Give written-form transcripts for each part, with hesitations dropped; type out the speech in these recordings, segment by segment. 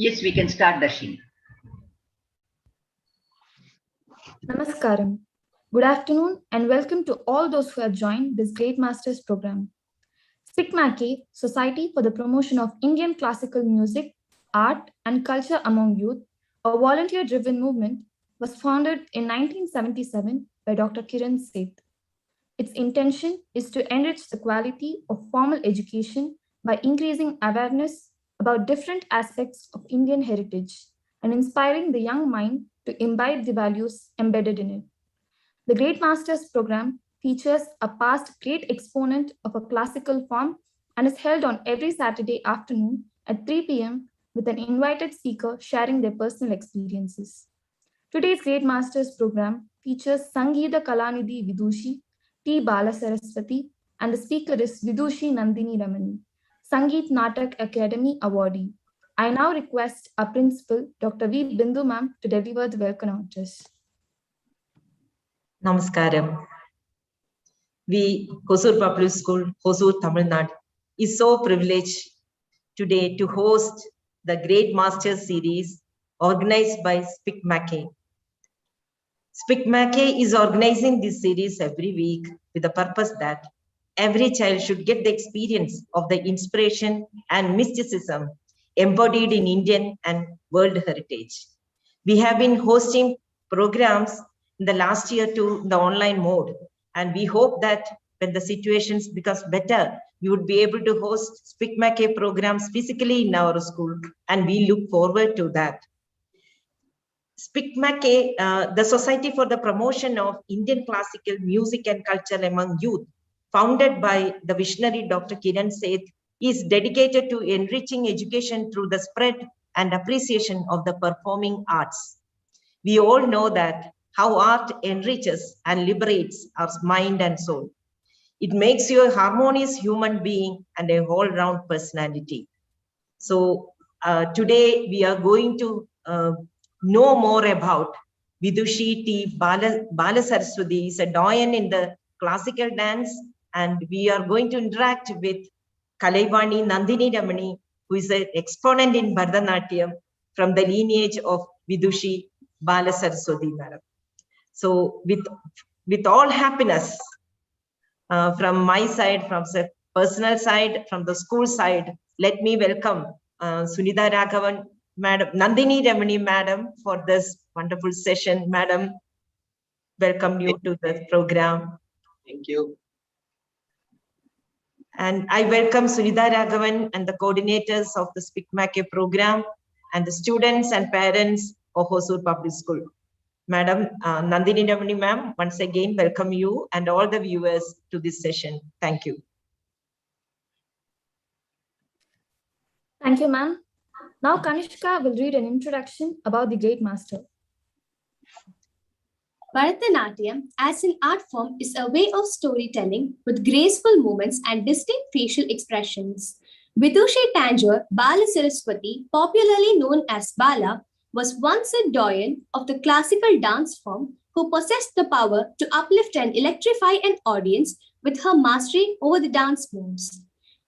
Yes, we can start, Darshini. Namaskaram. Good afternoon and welcome to all those who have joined this Great Masters program. SPICMACE, Society for the Promotion of Indian Classical Music, Art and Culture Among Youth, a volunteer-driven movement, was founded in 1977 by Dr. Kiran Seth. Its intention is to enrich the quality of formal education by increasing awareness about different aspects of Indian heritage and inspiring the young mind to imbibe the values embedded in it. The Great Masters program features a past great exponent of a classical form and is held on every Saturday afternoon at 3 p.m. with an invited speaker sharing their personal experiences. Today's Great Masters program features Sangeeta Kalanidhi Vidushi, T. Balasaraswati, and the speaker is Vidushi Nandini Ramani, Sangeet Natak Academy awardee. I now request our principal, Dr. V. Bindu ma'am, to deliver the welcome address. Namaskaram. We, Hosur Public School, Hosur, Tamil Nadu, is so privileged today to host the Great Masters series organized by SPICMACE. SPICMACE is organizing this series every week with the purpose that every child should get the experience of the inspiration and mysticism embodied in Indian and world heritage. We have been hosting programs in the last year to the online mode, and we hope that when the situations becomes better, we would be able to host SPICMACE programs physically in our school, and we look forward to that. SPICMACE, the Society for the Promotion of Indian Classical Music and Culture Among Youth, founded by the visionary Dr. Kiran Seth, is dedicated to enriching education through the spread and appreciation of the performing arts. We all know that how art enriches and liberates our mind and soul. It makes you a harmonious human being and a all-round personality. So today we are going to know more about Vidushi T. Balasaraswati. Is a doyen in the classical dance, and we are going to interact with Kalaivani Nandini Ramani, who is an exponent in Bharatanatyam from the lineage of Vidushi Balasaraswati madam. So with all happiness, from my side, from the personal side, from the school side, let me welcome Sunitha Raghavan madam, Nandini Ramani madam for this wonderful session. Madam, welcome you to the program. Thank you. And I welcome Sunitha Raghavan and the coordinators of the SPICMACE program and the students and parents of Hosur Public School. Madam Nandini Ramani ma'am, once again, welcome you and all the viewers to this session. Thank you. Thank you, ma'am. Now Kanishka will read an introduction about the Great Master. Bharatanatyam, as an art form, is a way of storytelling with graceful movements and distinct facial expressions. Vidushi Tanjore Balasaraswati, popularly known as Bala, was once a doyen of the classical dance form who possessed the power to uplift and electrify an audience with her mastery over the dance moves.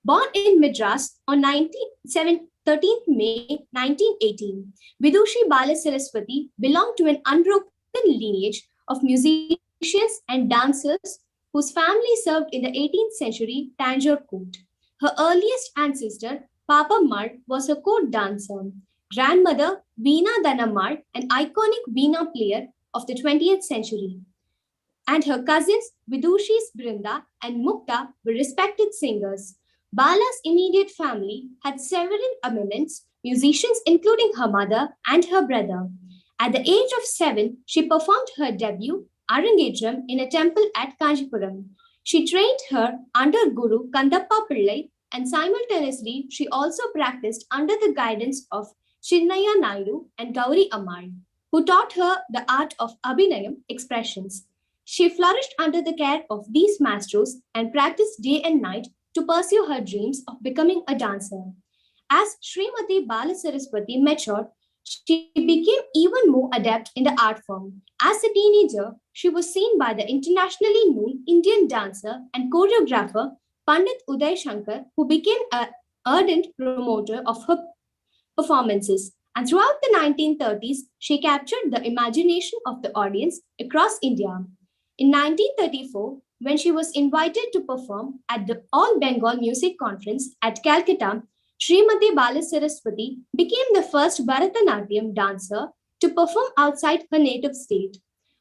Born in Madras on 13th May 1918, Vidushi Balasaraswati belonged to an unbroken lineage of musicians and dancers whose family served in the 18th century Tanjore court. Her earliest ancestor, Papa Mar, was a court dancer. Grandmother, Veena Dhanamar, an iconic Veena player of the 20th century. And her cousins, Vidushis Brinda and Mukta, were respected singers. Bala's immediate family had several eminent musicians, including her mother and her brother. At the age of 7, she performed her debut, Arangetram, in a temple at Kanchipuram. She trained her under Guru Kandappa Pillai, and simultaneously, she also practiced under the guidance of Chinnaya Naidu and Gauri Ammal, who taught her the art of Abhinayam expressions. She flourished under the care of these masters and practiced day and night to pursue her dreams of becoming a dancer. As Srimati Balasaraswati matured, she became even more adept in the art form. As a teenager, she was seen by the internationally known Indian dancer and choreographer Pandit Uday Shankar, who became an ardent promoter of her performances. And throughout the 1930s, she captured the imagination of the audience across India. In 1934, when she was invited to perform at the All Bengal Music Conference at Calcutta, Srimati Balasaraswati became the first Bharatanatyam dancer to perform outside her native state.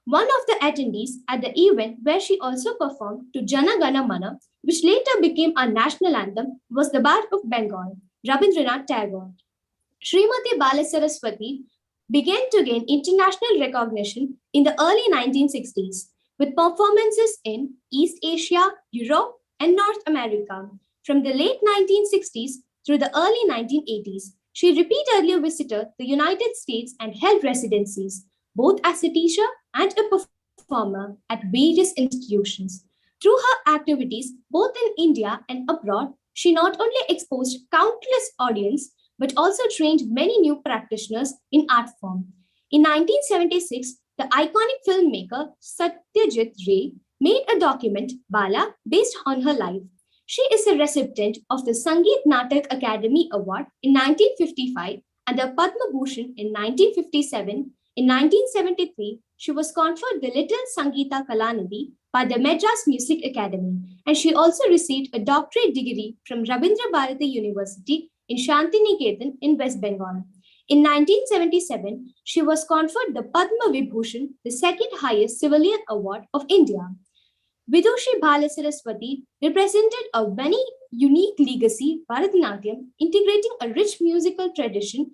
One of the attendees at the event where she also performed to Jana Gana Mana, which later became our national anthem, was the Bard of Bengal, Rabindranath Tagore. Srimati Balasaraswati began to gain international recognition in the early 1960s with performances in East Asia, Europe, and North America. From the late 1960s through the early 1980s, she repeatedly visited the United States and held residencies, both as a teacher and a performer at various institutions. Through her activities, both in India and abroad, she not only exposed countless audience but also trained many new practitioners in art form. In 1976, the iconic filmmaker Satyajit Ray made a document, Bala, based on her life. She is a recipient of the Sangeet Natak Academy Award in 1955 and the Padma Bhushan in 1957. In 1973, she was conferred the Little Sangeeta Kalanidhi by the Madras Music Academy, and she also received a doctorate degree from Rabindra Bharati University in Shantiniketan in West Bengal. In 1977, she was conferred the Padma Vibhushan, the second highest civilian award of India. Vidushi Balasaraswati represented a very unique legacy Bharatanatyam, integrating a rich musical tradition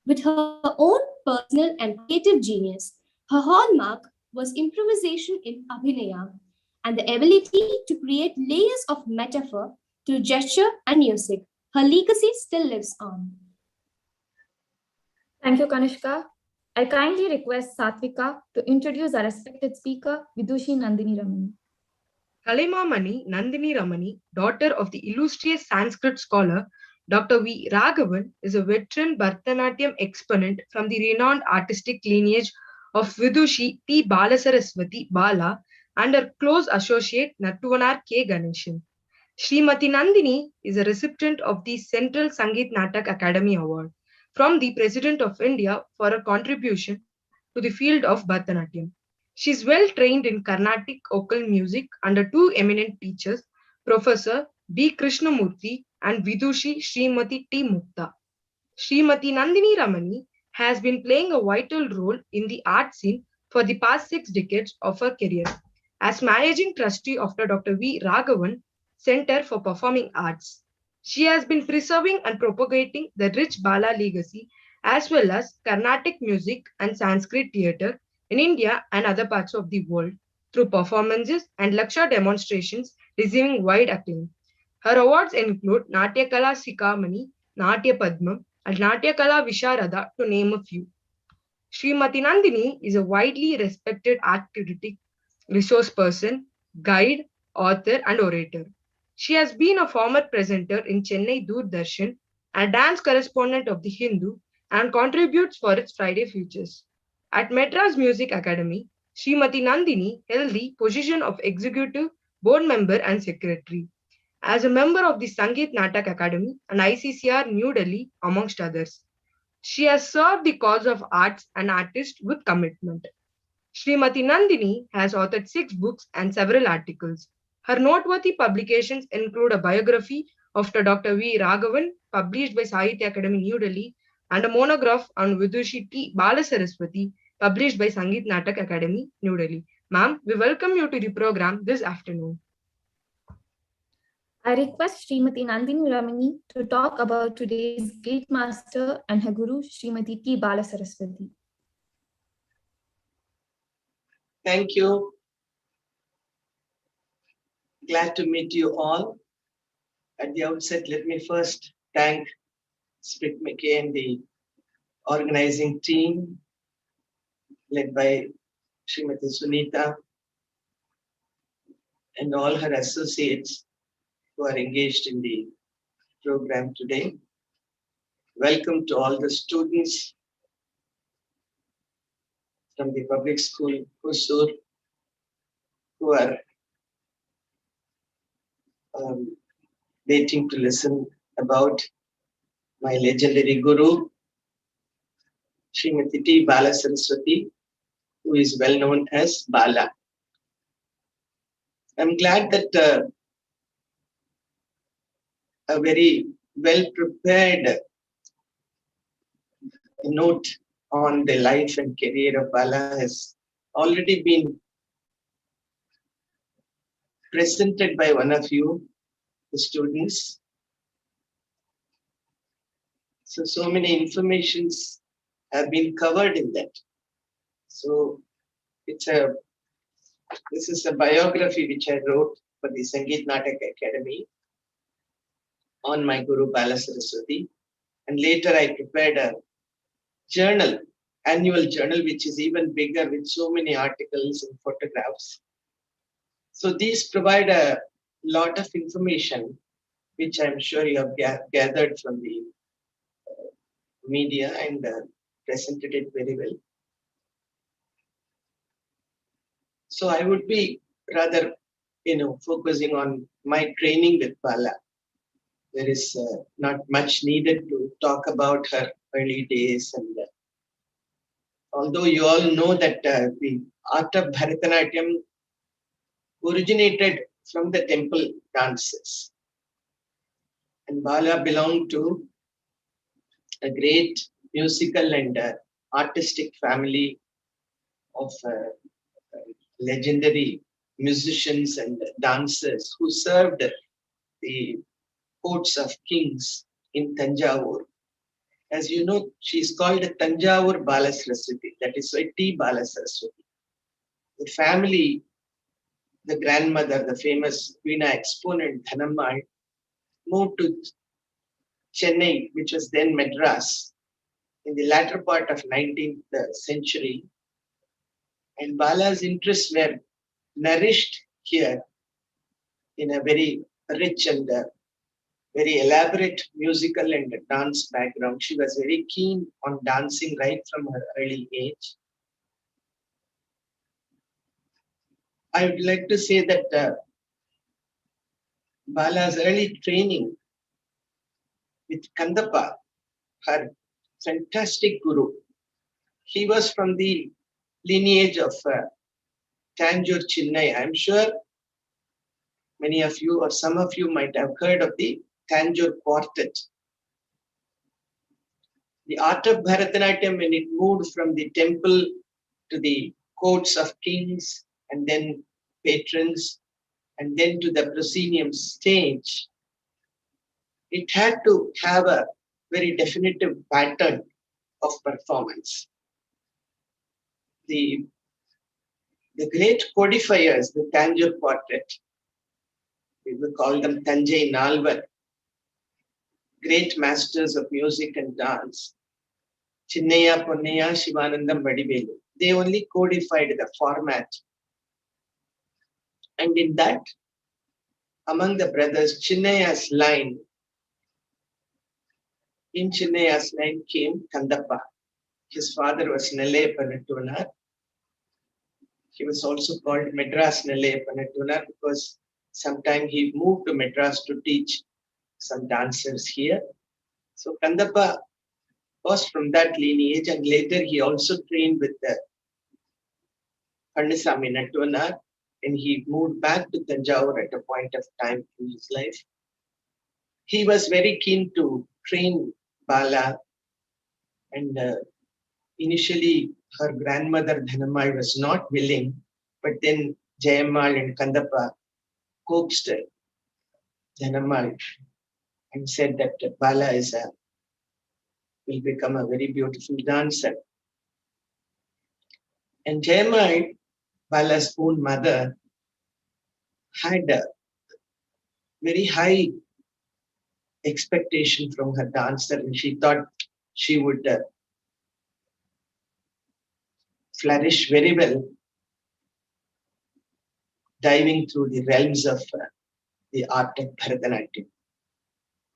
with her own personal and creative genius. Her hallmark was improvisation in Abhinaya and the ability to create layers of metaphor through gesture and music. Her legacy still lives on. Thank you, Kanishka. I kindly request Satvika to introduce our respected speaker, Vidushi Nandini Ramani. Kalimamani Nandini Ramani, daughter of the illustrious Sanskrit scholar Dr. V. Raghavan, is a veteran Bharatanatyam exponent from the renowned artistic lineage of Vidushi T. Balasaraswati Bala and her close associate Nattuvanar K. Ganeshan. Srimati Nandini is a recipient of the Central Sangeet Natak Academy Award from the President of India for her contribution to the field of Bharatanatyam. She is well trained in Carnatic vocal music under two eminent teachers, Professor B. Krishnamurthy and Vidushi Srimati T. Mukta. Srimati Nandini Ramani has been playing a vital role in the art scene for the past 6 decades of her career. As managing trustee of the Dr. V. Raghavan Center for Performing Arts, she has been preserving and propagating the rich Bala legacy as well as Carnatic music and Sanskrit theatre in India and other parts of the world through performances and lecture demonstrations receiving wide acclaim. Her awards include Natyakala Sikamani, Natya Padmam, and Natyakala Visharada, to name a few. Srimati Nandini is a widely respected art critic, resource person, guide, author, and orator. She has been a former presenter in Chennai Doordarshan and dance correspondent of The Hindu and contributes for its Friday Futures. At Madras Music Academy, Srimati Nandini held the position of executive board member and secretary. As a member of the Sangeet Natak Academy and ICCR New Delhi, amongst others, she has served the cause of arts and artists with commitment. Srimati Nandini has authored 6 books and several articles. Her noteworthy publications include a biography of Dr. V. Raghavan, published by Sahitya Academy New Delhi, and a monograph on Vidushi T. Balasaraswati, published by Sangeet Natak Academy New Delhi. Ma'am, we welcome you to the program this afternoon. I request Srimati Nandini Ramani to talk about today's great master and her guru, Srimati T. Balasaraswati. Thank you. Glad to meet you all. At the outset, let me first thank Sprit McKay and the organizing team led by Srimati Sunita and all her associates who are engaged in the program today. Welcome to all the students from the public school Husur who are waiting to listen about my legendary guru, Srimati T. Balasaraswati, who is well known as Bala. I'm glad that a very well prepared note on the life and career of Bala has already been presented by one of you, the students. So many informations have been covered in that. So this is a biography which I wrote for the Sangeet Natak Academy on my Guru Balasaraswati. And later I prepared a journal, annual journal, which is even bigger with so many articles and photographs. So these provide a lot of information, which I'm sure you have gathered from the media and presented it very well. So I would be rather, focusing on my training with Bala. There is not much needed to talk about her early days. And although you all know that the art of Bharatanatyam originated from the temple dances. And Bala belonged to a great musical and artistic family of legendary musicians and dancers who served the courts of kings in Tanjavur. As you know, she is called Tanjavur Balasaraswati, that is why T. Balasaraswati. The family, the grandmother, the famous Veena exponent Dhanammal, moved to Chennai, which was then Madras, in the latter part of 19th century. And Bala's interests were nourished here in a very rich and very elaborate musical and dance background. She was very keen on dancing right from her early age. I would like to say that Bala's early training with Kandappa, her fantastic guru, he was from the lineage of Tanjore Chinnai. I'm sure many of you or some of you might have heard of the Tanjore Quartet. The art of Bharatanatyam, when it moved from the temple to the courts of kings and then patrons and then to the proscenium stage, it had to have a very definitive pattern of performance. The great codifiers, the Tanjore Quartet, we will call them Tanjai Nalvar, great masters of music and dance, Chinnaya, Ponnaya, Shivanandam, Vadivelu. They only codified the format. And in that, among the brothers, Chinnaya's line, in Chinnaya's line came Kandappa. His father was Nelle Panattunar. He was also called Madras Nelle Panattunar because sometime he moved to Madras to teach some dancers here. So Kandappa was from that lineage, and later he also trained with the Kannasamy Nattunar, and he moved back to Tanjavur at a point of time in his life. He was very keen to train Bala, and initially her grandmother Dhanammal was not willing, but then Jayammal and Kandappa coaxed Dhanammal and said that Bala will become a very beautiful dancer. And Jayammal, Bala's own mother, had a very high expectation from her dancer, and she thought she would flourish very well, diving through the realms of the art of Bharatanatyam.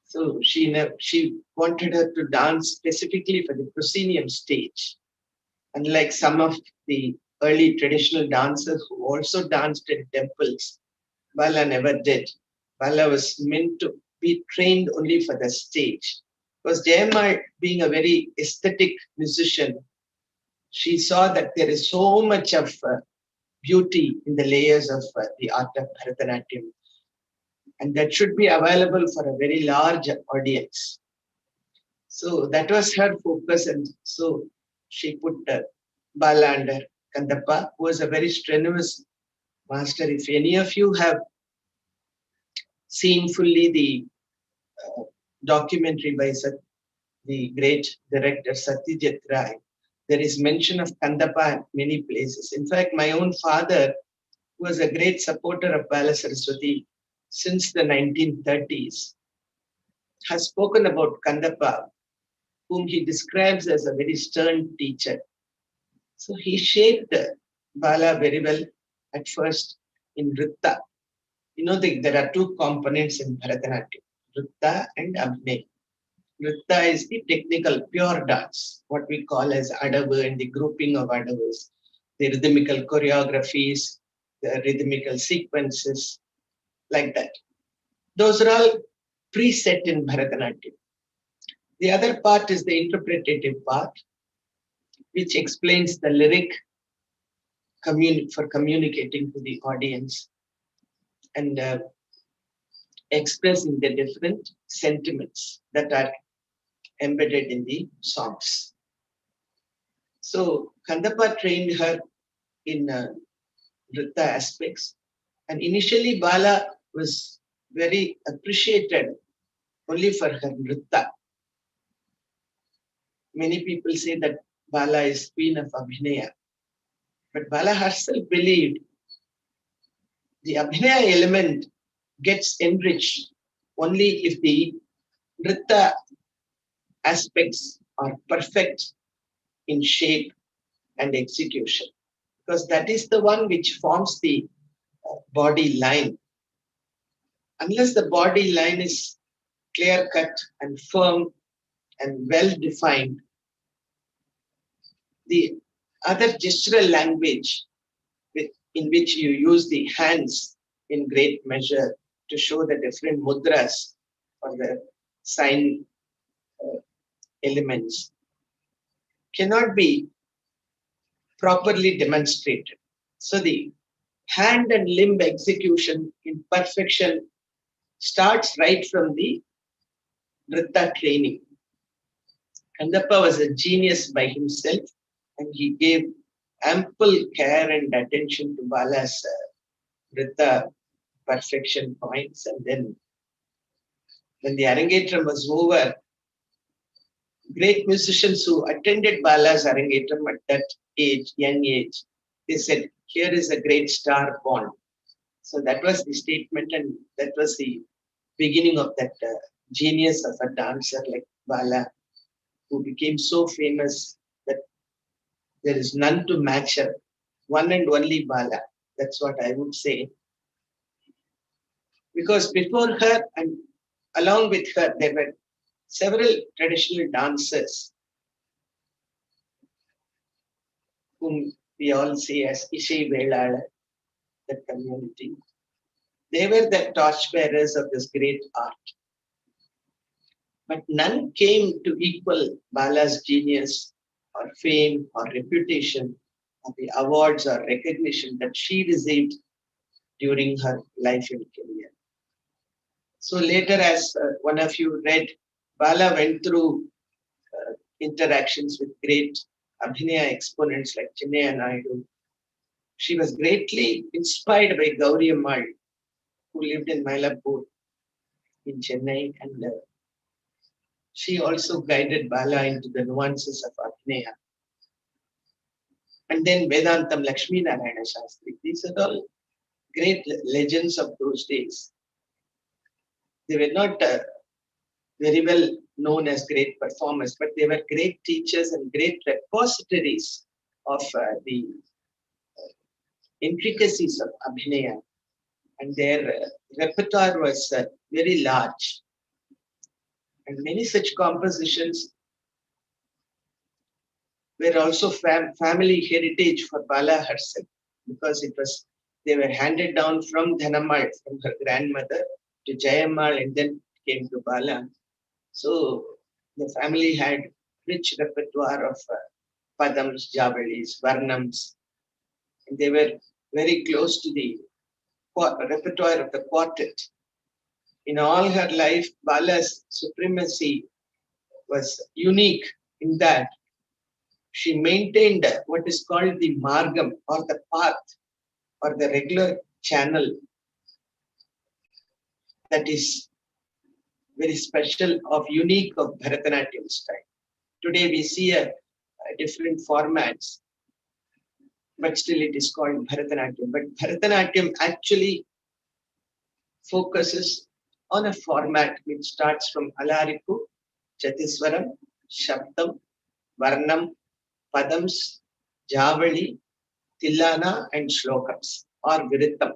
So she wanted her to dance specifically for the proscenium stage. Unlike some of the early traditional dancers who also danced in temples, Bala never did. Bala was meant to be trained only for the stage. Because Jayammal, being a very aesthetic musician, she saw that there is so much of beauty in the layers of the art of Bharatanatyam, and that should be available for a very large audience. So that was her focus, and so she put Bala under Kandappa, who was a very strenuous master. If any of you have seen fully the documentary by the great director Satyajit Ray, there is mention of Kandappa at many places. In fact, my own father, who was a great supporter of Balasaraswati since the 1930s, has spoken about Kandappa, whom he describes as a very stern teacher. So he shaped Bala very well at first in Nritta. You know, there are two components in Bharatanatyam, Nritta and Abhinay. Nritta is the technical pure dance, what we call as Adavu and the grouping of Adavus, the rhythmical choreographies, the rhythmical sequences, like that. Those are all preset in Bharatanatyam. The other part is the interpretative part, which explains the lyric for communicating to the audience and expressing the different sentiments that are embedded in the songs. So Kandappa trained her in Nritta aspects, and initially Bala was very appreciated only for her Nritta. Many people say that Bala is queen of Abhinaya, but Bala herself believed the Abhinaya element gets enriched only if the Nritta aspects are perfect in shape and execution, because that is the one which forms the body line. Unless the body line is clear cut and firm and well defined, the other gestural language in which you use the hands in great measure to show the different mudras or the sign elements cannot be properly demonstrated. So the hand and limb execution in perfection starts right from the Nritta training. Kandappa was a genius by himself, and he gave ample care and attention to Bala's Nritta perfection points. And then when the Arangetram was over, great musicians who attended Bala's Arangetram at that age, young age, they said, here is a great star born. So that was the statement, and that was the beginning of that genius of a dancer like Bala, who became so famous that there is none to match her. One and only Bala. That's what I would say. Because before her and along with her, there were several traditional dancers whom we all see as Ishai Velala, the community. They were the torchbearers of this great art. But none came to equal Bala's genius or fame or reputation or the awards or recognition that she received during her life and career. So later, as one of you read, Bala went through interactions with great Abhinaya exponents like Chinnaya Naidu. She was greatly inspired by Gauri Ammal, who lived in Mylapore in Chennai, and she also guided Bala into the nuances of Abhinaya. And then Vedantam Lakshmi Narayana Shastri. These are all great legends of those days. They were not very well known as great performers, but they were great teachers and great repositories of the intricacies of Abhinaya. And their repertoire was very large. And many such compositions were also family heritage for Bala herself, because they were handed down from Dhanammal, from her grandmother, to Jayammal, and then came to Bala. So The family had rich repertoire of padams, javalis, varnams. And they were very close to the repertoire of the quartet. In all her life, Bala's supremacy was unique in that she maintained what is called the margam, or the path, or the regular channel that is very special of unique of Bharatanatyam style. Today we see a different formats, but still it is called Bharatanatyam. But Bharatanatyam actually focuses on a format which starts from Alariku, Chatiswaram, Shabdam, Varnam, Padams, Javali, Tillana, and Shlokams, or Virittam.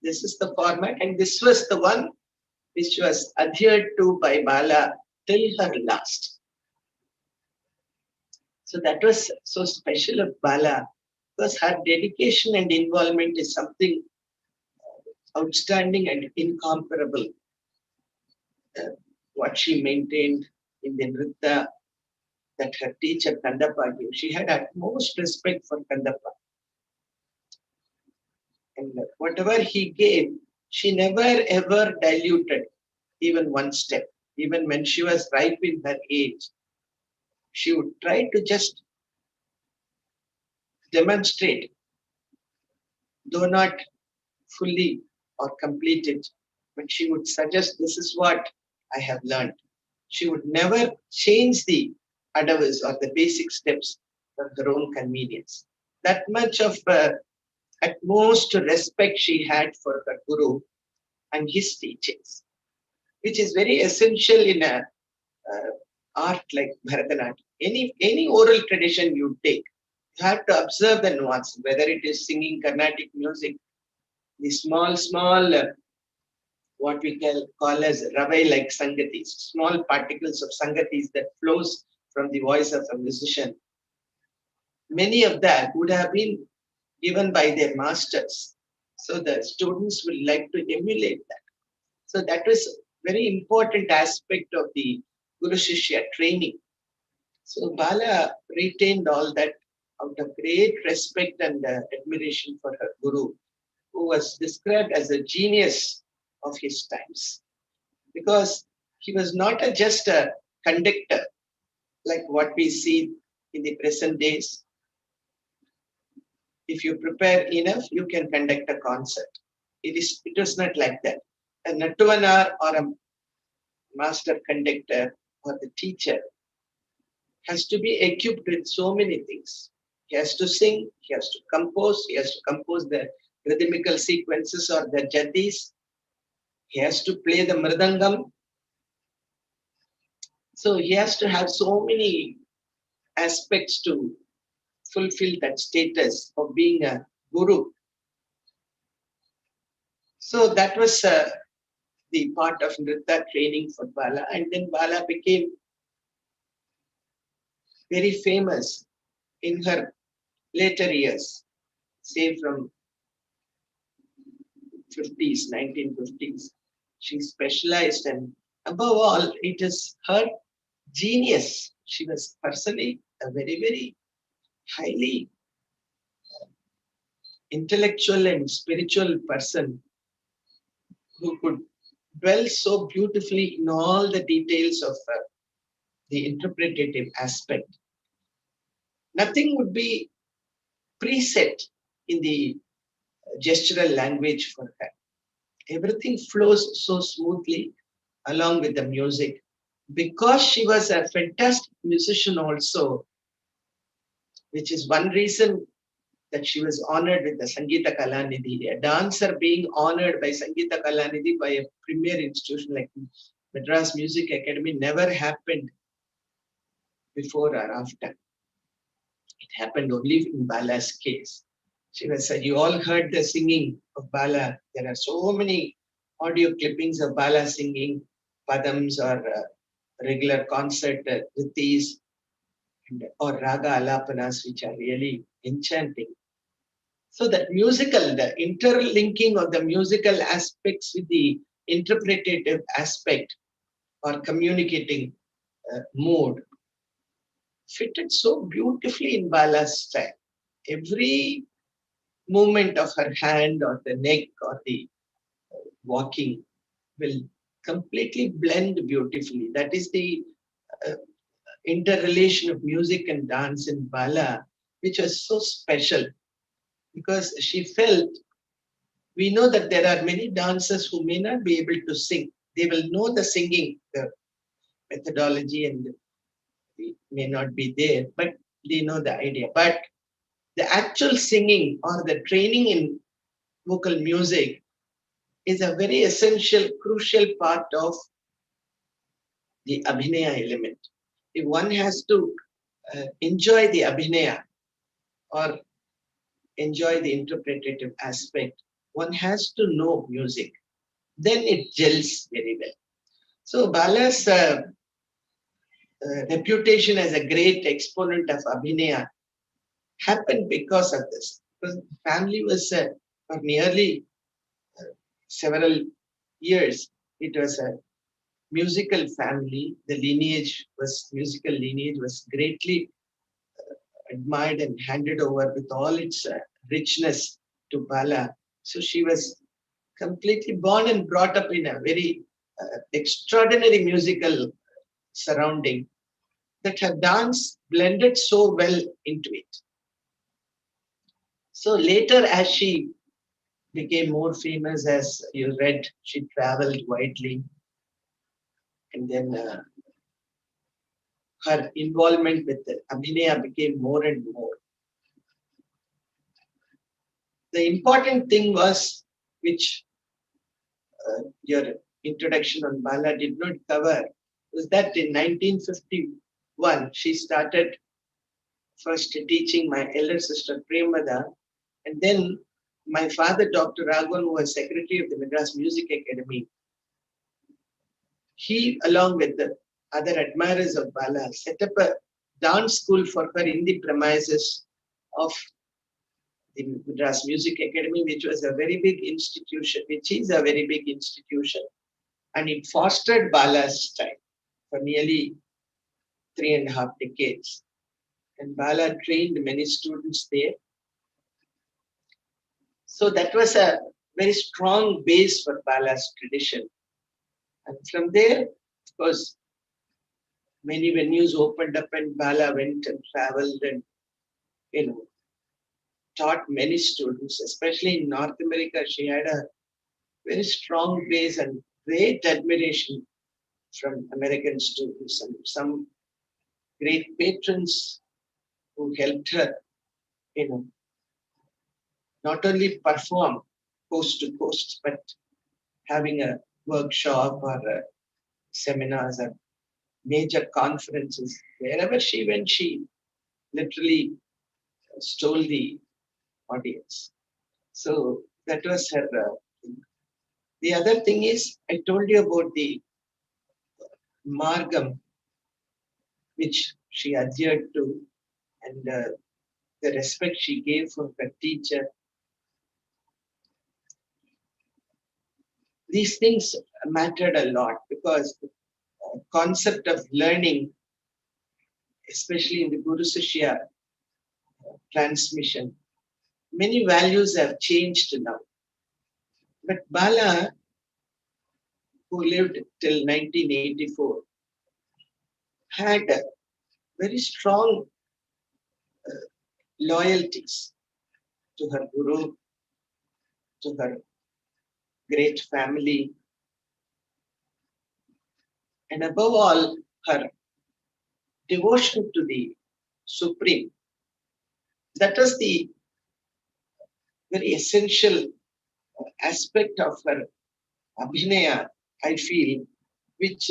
This is the format, and this was the one which was adhered to by Bala till her last. So that was so special of Bala, because her dedication and involvement is something outstanding and incomparable. What she maintained in the Nritta that her teacher Kandappa gave. She had utmost respect for Kandappa. And whatever he gave, she never ever diluted even one step. Even when she was ripe in her age, she would try to just demonstrate, though not fully or complete it, but she would suggest, this is what I have learned. She would never change the adavas or the basic steps for her own convenience. That much of utmost respect she had for her guru and his teachings, which is very essential in a art like Bharatanatyam. Any oral tradition you take, you have to observe the nuance, whether it is singing Carnatic music, the small, what we call as ravai-like sangatis, small particles of sangatis that flows from the voice of a musician. Many of that would have been given by their masters. So the students will like to emulate that. So that was very important aspect of the Guru Shishya training. So Bala retained all that out of great respect and admiration for her Guru, who was described as a genius of his times. Because he was not just a conductor like what we see in the present days. If you prepare enough, you can conduct a concert. It was not like that. A Nattuvanar or a master conductor or the teacher has to be equipped with so many things. He has to sing, he has to compose the rhythmical sequences or the jadis. He has to play the mridangam. So he has to have so many aspects to fulfill that status of being a guru. So that was the part of Nritta training for Bala. And then Bala became very famous in her later years, say from 1950s. She specialized, and above all, it is her genius. She was personally a very, very highly intellectual and spiritual person who could dwell so beautifully in all the details of the interpretative aspect. Nothing would be preset in the gestural language for her. Everything flows so smoothly along with the music. Because she was a fantastic musician also, which is one reason that she was honored with the Sangeeta Kalanidhi. A dancer being honored by Sangeeta Kalanidhi by a premier institution like Madras Music Academy never happened before or after. It happened only in Bala's case. She was said, you all heard the singing of Bala. There are so many audio clippings of Bala singing padams or regular concert ritis or raga alapanas, which are really enchanting. So that musical, the interlinking of the musical aspects with the interpretative aspect or communicating mood fitted so beautifully in Bala's style. Every movement of her hand or the neck or the walking will completely blend beautifully. That is the uh, interrelation of music and dance in Bala, which was so special because she felt, we know that there are many dancers who may not be able to sing. They will know the singing, the methodology, and it may not be there, but they know the idea. But the actual singing or the training in vocal music is a very essential, crucial part of the abhinaya element. If one has to enjoy the abhinaya or enjoy the interpretative aspect, one has to know music. Then it gels very well. So Bala's reputation as a great exponent of abhinaya happened because of this. Because the family was for nearly several years, it was a musical family. The lineage was musical lineage was greatly admired and handed over with all its richness to Bala. So she was completely born and brought up in a very extraordinary musical surrounding that her dance blended so well into it. So later, as she became more famous, as you read, she traveled widely, and then her involvement with the Abhinaya became more and more. The important thing was, which your introduction on Bala did not cover, was that in 1951, she started first teaching my elder sister Premada, and then my father, Dr. Raghavan, who was secretary of the Madras Music Academy, he, along with the other admirers of Bala, set up a dance school for her in the premises of the Madras Music Academy, which was a very big institution, which is a very big institution. And it fostered Bala's style for nearly 3.5 decades. And Bala trained many students there. So that was a very strong base for Bala's tradition. And from there, of course, many venues opened up and Bala went and traveled and, taught many students, especially in North America. She had a very strong base and great admiration from American students and some great patrons who helped her, not only perform coast to coast, but having a workshop or seminars or major conferences. Wherever she went, she literally stole the audience. So that was her thing. The other thing is, I told you about the Margam, which she adhered to, and the respect she gave for her teacher. These things mattered a lot because the concept of learning, especially in the Guru Sishya transmission, many values have changed now. But Bala, who lived till 1984, had very strong loyalties to her Guru, to her great family, and above all, her devotion to the Supreme. That was the very essential aspect of her Abhinaya, I feel, which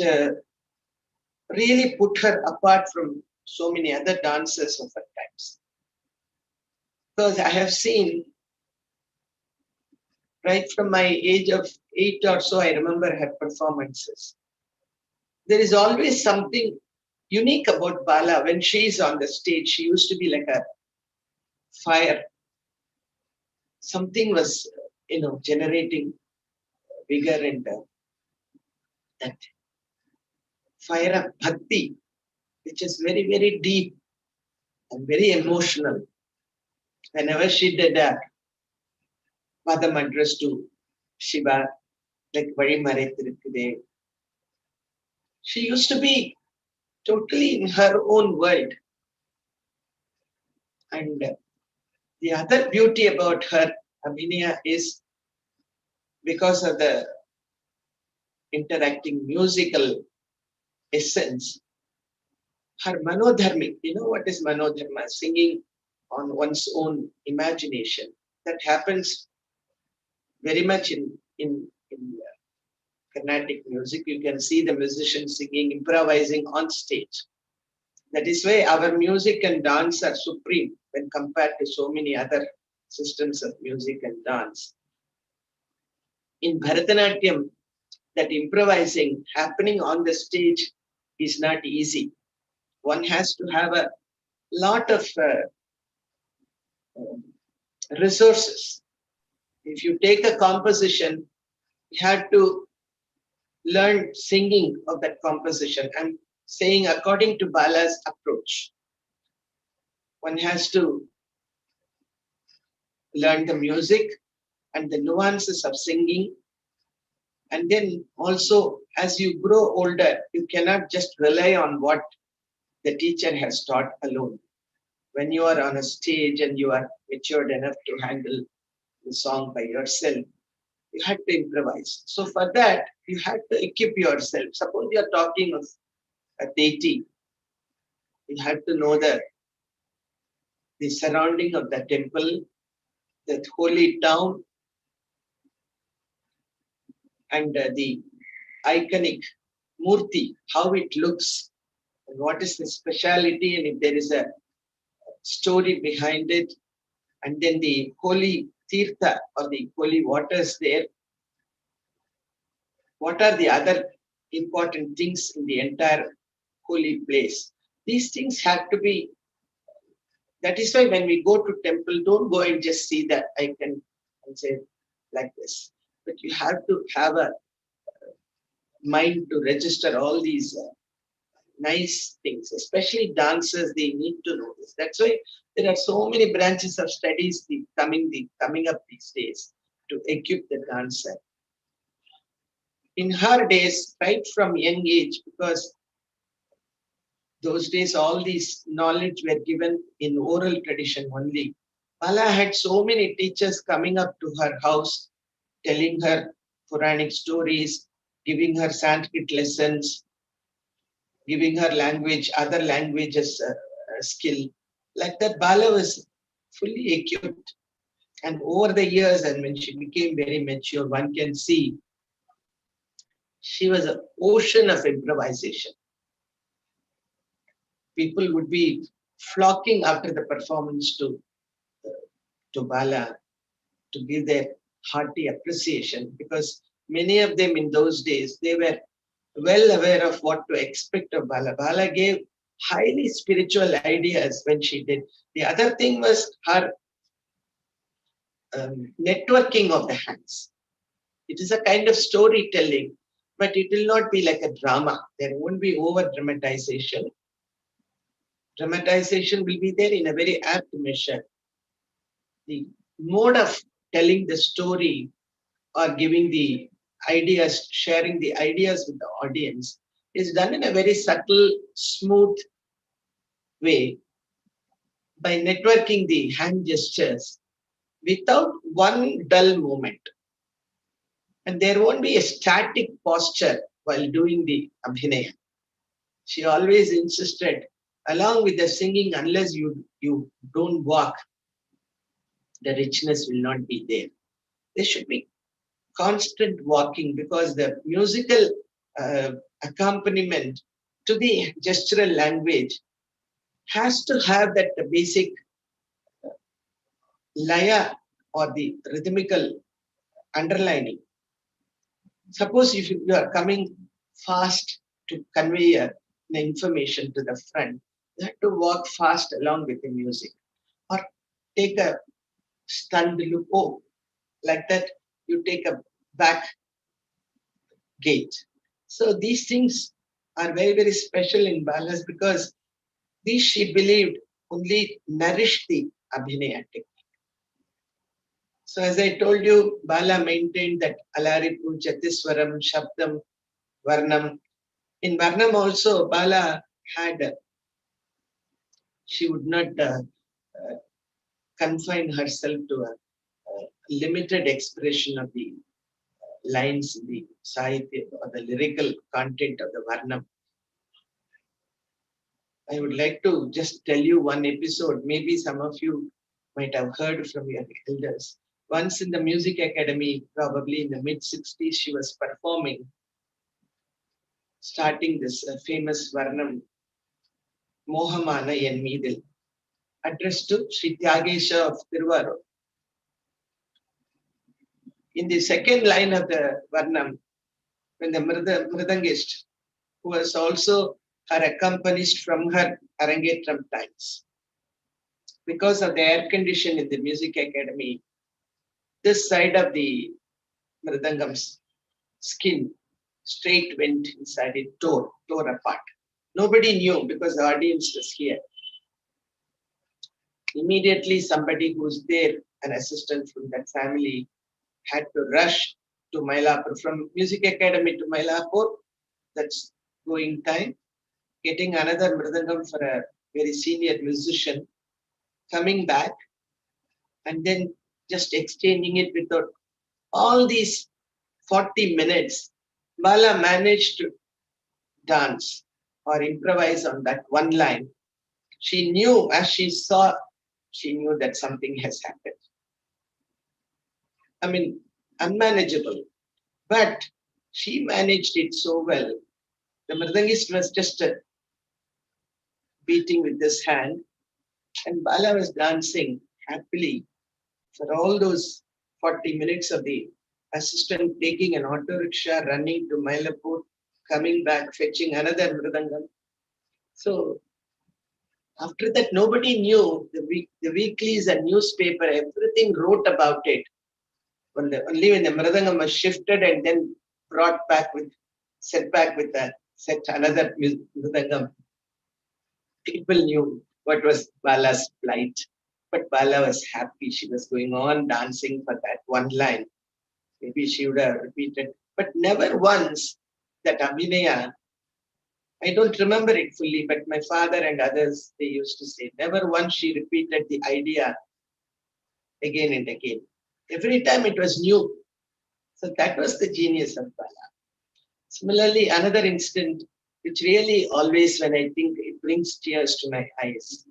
really put her apart from so many other dancers of her times. Because I have seen, right from my age of 8 or so, I remember her performances. There is always something unique about Bala. When she is on the stage, she used to be like a fire. Something was, generating vigor and that fire of bhakti which is very, very deep and very emotional. Whenever she did a Padam address to Shiva, like Vazhimareithirukkude, she used to be totally in her own world. And the other beauty about her Abhinaya is because of the interacting musical essence, her manodharmi, you know what is manodharma? Singing on one's own imagination. That happens very much in Carnatic music. You can see the musicians singing, improvising on stage. That is why our music and dance are supreme when compared to so many other systems of music and dance. In Bharatanatyam, that improvising happening on the stage is not easy. One has to have a lot of resources. If you take a composition, you have to learn singing of that composition. I'm saying according to Bala's approach. One has to learn the music and the nuances of singing. And then also, as you grow older, you cannot just rely on what the teacher has taught alone. When you are on a stage and you are matured enough to handle the song by yourself, you had to improvise. So for that, you had to equip yourself. Suppose you are talking of a deity, you have to know the surrounding of the temple, that holy town, and the iconic murti, how it looks, and what is the speciality, and if there is a story behind it, and then the holy tirtha or the holy waters there. What are the other important things in the entire holy place? These things have to be. That is why when we go to temple, don't go and just see the icon and say like this. But you have to have a mind to register all these nice things, especially dancers. They need to know this. That's why there are so many branches of studies coming up these days to equip the dancer. In her days, right from young age, because those days all these knowledge were given in oral tradition only. Bala had so many teachers coming up to her house, telling her Puranic stories, giving her Sanskrit lessons, giving her language, other languages skill. Like that, Bala was fully equipped. And over the years, and when she became very mature, one can see she was an ocean of improvisation. People would be flocking after the performance to Bala to give their hearty appreciation, because many of them in those days, they were well aware of what to expect of Bala. Bala gave highly spiritual ideas when she did. The other thing was her networking of the hands. It is a kind of storytelling, but it will not be like a drama. There won't be over dramatization. Dramatization will be there in a very apt measure. The mode of telling the story or giving the ideas, sharing the ideas with the audience is done in a very subtle, smooth way by networking the hand gestures without one dull moment. And there won't be a static posture while doing the abhinaya. She always insisted, along with the singing, unless you don't walk, the richness will not be there. There should be constant walking, because the musical accompaniment to the gestural language has to have that basic laya or the rhythmical underlining. Suppose if you are coming fast to convey the information to the front, you have to walk fast along with the music, or take a stand look, oh, like that, you take a back gate. So these things are very, very special in Bala's because these she believed only nourish the Abhinaya technique. So as I told you, Bala maintained that Alaripu, Jatiswaram, Shabdam, Varnam. In Varnam also, Bala had, she would not confine herself to a limited expression of the lines in the Sahitya or the lyrical content of the Varnam. I would like to just tell you one episode. Maybe some of you might have heard from your elders. Once in the music academy, probably in the mid-60s, she was performing, starting this famous Varnam, Mohamana en Meedil, addressed to Sri Tyagesha of Tiruvarur. In the second line of the Varnam, when the Mridangist, who was also her accompanist from her Arangetram times, because of the air condition in the music academy, this side of the Mridangam's skin straight went inside it, tore apart. Nobody knew because the audience was here. Immediately, somebody who's there, an assistant from that family, had to rush to Mylapore. From music academy to Mylapore, that's going time. Getting another Mridangam for a very senior musician, coming back, and then just exchanging it without all these 40 minutes. Bala managed to dance or improvise on that one line. She knew, as she saw, she knew that something has happened. I mean, unmanageable. But she managed it so well. The Mridangist was just beating with his hand, and Bala was dancing happily for all those 40 minutes of the assistant taking an auto rickshaw, running to Mylapore, coming back, fetching another Mridangam. So after that, nobody knew. The weeklies and newspaper, everything wrote about it. Only when the Mridangam was shifted and then brought back with, set another Mridangam, people knew what was Bala's plight. But Bala was happy. She was going on dancing for that one line. Maybe she would have repeated, but never once that Abhinaya. I don't remember it fully, but my father and others, they used to say, never once she repeated the idea again and again. Every time it was new. So that was the genius of Bala. Similarly, another incident, which really always, when I think, it brings tears to my eyes.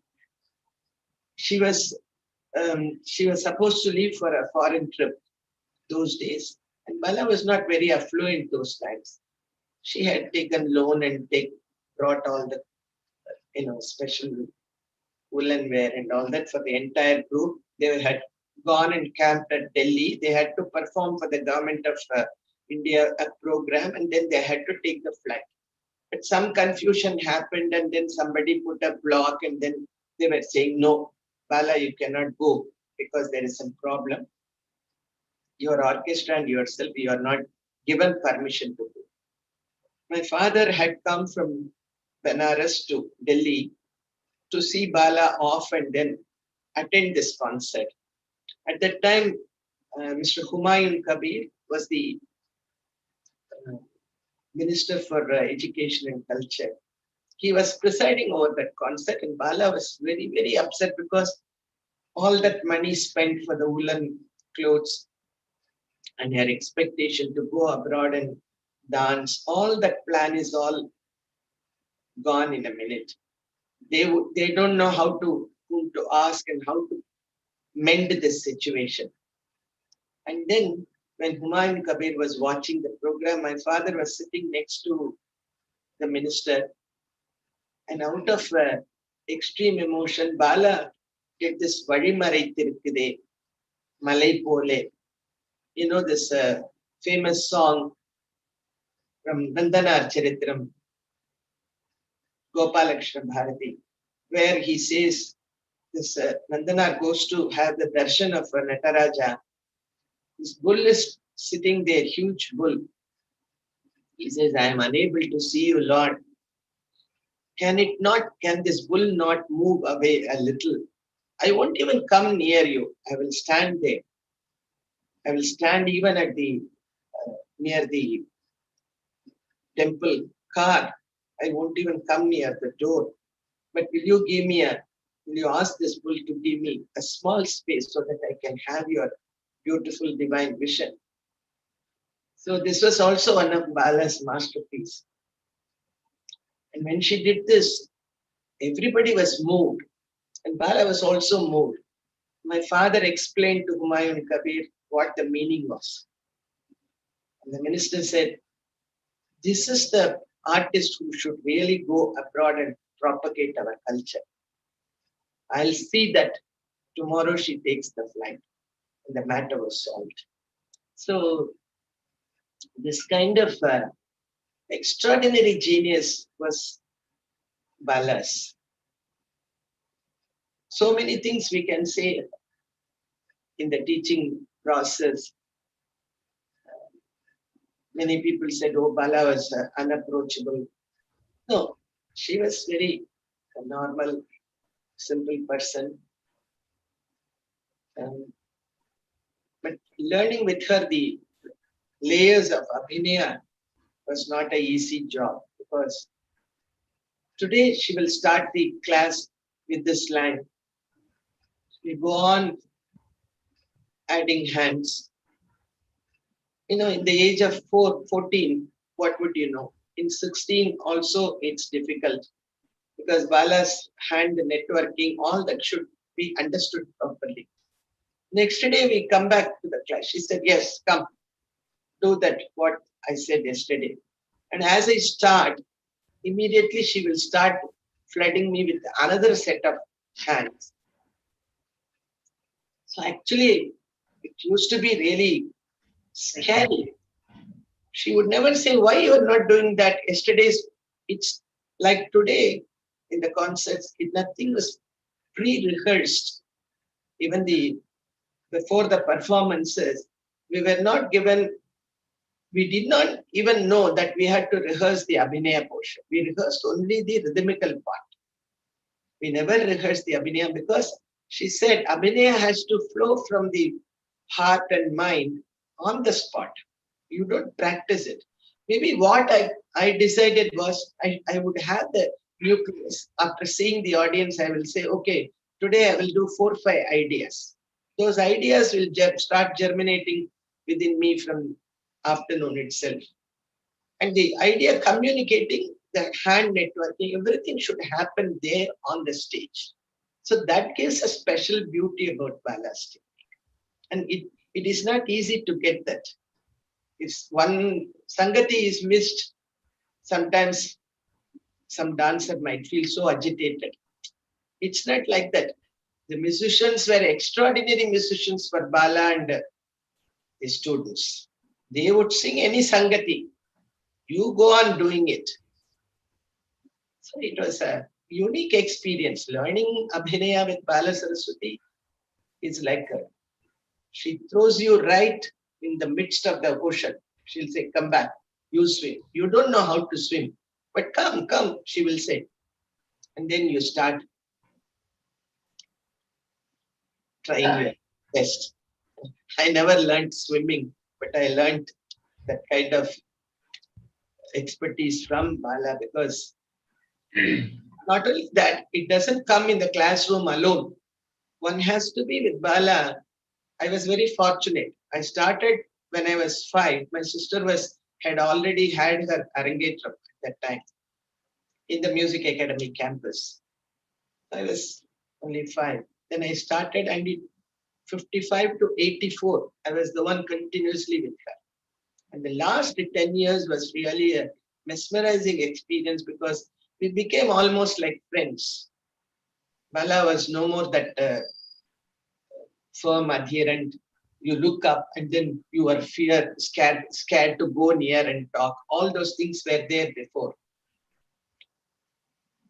She was supposed to leave for a foreign trip those days, and Bala was not very affluent those times. She had taken loan and brought all the special woolen wear and all that for the entire group. They had gone and camped at Delhi. They had to perform for the government of India a program, and then they had to take the flight. But some confusion happened, and then somebody put a block, and then they were saying, no, Bala, you cannot go because there is some problem. Your orchestra and yourself, you are not given permission to go. My father had come from Benares to Delhi to see Bala off and then attend this concert. At that time, Mr. Humayun Kabir was the Minister for Education and Culture. He was presiding over that concert, and Bala was very, very upset because all that money spent for the woolen clothes and her expectation to go abroad and dance, all that plan is all gone in a minute. They don't know whom to ask and how to mend this situation. And then when Humayun Kabir was watching the program, my father was sitting next to the minister, and out of extreme emotion, Bala did this Vadimarai Tirukkude, Malai Pole. You know this famous song from Nandanar Charitram, Gopalakshmi Bharati, where he says, this Nandanar goes to have the darshan of Nataraja. This bull is sitting there, huge bull. He says, I am unable to see you, Lord. can this bull not move away a little? I won't even come near you. I will stand there. I will stand even at near the temple car. I won't even come near the door. But will you ask this bull to give me a small space so that I can have your beautiful divine vision? So this was also one of Bala's masterpieces. And when she did this, everybody was moved. And Bala was also moved. My father explained to Humayun Kabir what the meaning was. And the minister said, this is the artist who should really go abroad and propagate our culture. I'll see that tomorrow she takes the flight. And the matter was solved. So this kind of extraordinary genius was Bala's. So many things we can say in the teaching process. Many people said, oh, Bala was unapproachable. No, she was very normal, simple person. But learning with her the layers of Abhinaya was not an easy job, because today she will start the class with this line. We go on adding hands. In the age of 14, what would you know? In 16 also it's difficult, because Bala's hand networking, all that should be understood properly. Next day we come back to the class. She said, yes, come, do that, what I said yesterday. And as I start, immediately she will start flooding me with another set of hands. So actually, it used to be really scary. She would never say, why you are not doing that? Yesterday's, it's like today in the concerts, nothing was pre-rehearsed. Even before the performances, we did not even know that we had to rehearse the Abhinaya portion. We rehearsed only the rhythmical part. We never rehearsed the Abhinaya, because she said Abhinaya has to flow from the heart and mind on the spot. You don't practice it. Maybe what I decided was I would have the nucleus. After seeing the audience, I will say, okay, today I will do 4 or 5 ideas. Those ideas will start germinating within me from afternoon itself. And the idea communicating, the hand networking, everything should happen there on the stage. So that gives a special beauty about Bala's technique. And it is not easy to get that. If one Sangati is missed, sometimes some dancer might feel so agitated. It's not like that. The musicians were extraordinary musicians for Bala and the students. They would sing any Sangati. You go on doing it. So it was a unique experience. Learning Abhinaya with Balasaraswati is like she throws you right in the midst of the ocean. She'll say, come back, you swim. You don't know how to swim, but come, she will say. And then you start trying your best. I never learned swimming, but I learned that kind of expertise from Bala, because not only that, it doesn't come in the classroom alone. One has to be with Bala. I was very fortunate. I started when I was 5. My sister had already had her Arangetram at that time in the Music Academy campus. I was only 5. Then I started, and in 55 to 84, I was the one continuously with her. And the last 10 years was really a mesmerizing experience, because we became almost like friends. Bala was no more that firm adherent. You look up and then you are scared to go near and talk. All those things were there before.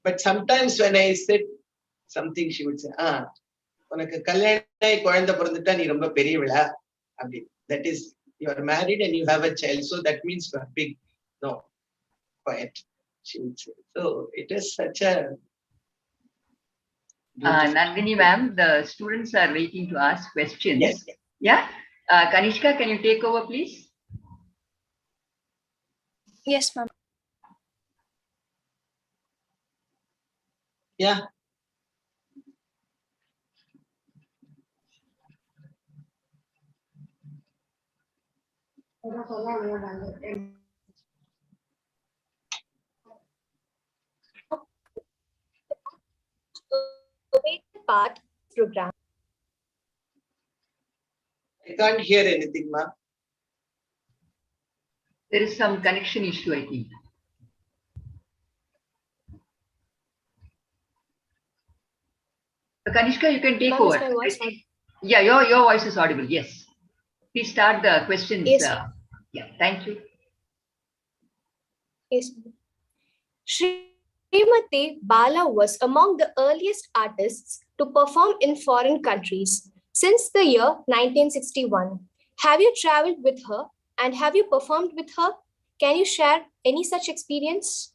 But sometimes when I said something, she would say, உனக்கு கல்யாணம் குழந்தை பிறந்துட்டா நீ ரொம்ப பெரியவளா அப்படி. That is, you are married and you have a child, so that means you are big. No, quiet. she would say. So it is such a beautiful. Nandini ma'am, the students are waiting to ask questions. Yes. Yeah. Kanishka, can you take over, please? Yes, ma'am. Yeah. Part program. I can't hear anything, ma'am. There is some connection issue, I think. Kanishka, you can take Ma'am, is over. my voice audible? Yeah, your voice is audible. Yes. Please start the questions. Yes. Yeah, thank you. Yes. Srimati Bala was among the earliest artists to perform in foreign countries since the year 1961. Have you traveled with her and have you performed with her? Can you share any such experience?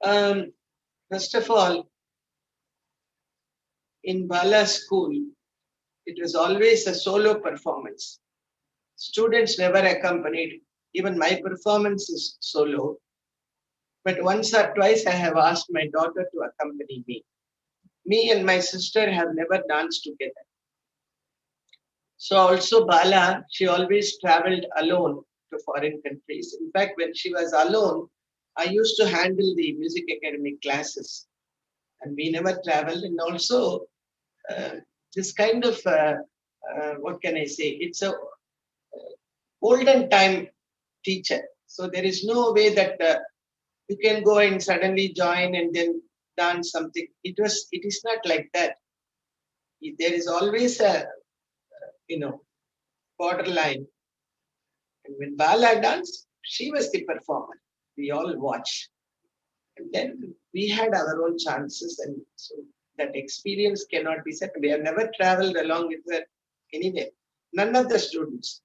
First of all, in Bala school, it was always a solo performance. Students never accompanied. Even my performance is solo. But once or twice I have asked my daughter to accompany me. Me and my sister have never danced together. So also Bala, she always traveled alone to foreign countries. In fact, when she was alone, I used to handle the music academy classes. And we never traveled. And also, this kind of, what can I say? It's a olden time teacher. So there is no way that you can go and suddenly join and then dance something. It is not like that. There is always a, borderline. And when Bala danced, she was the performer. We all watched. And then we had our own chances. And so that experience cannot be said. We have never traveled along with her anywhere. None of the students.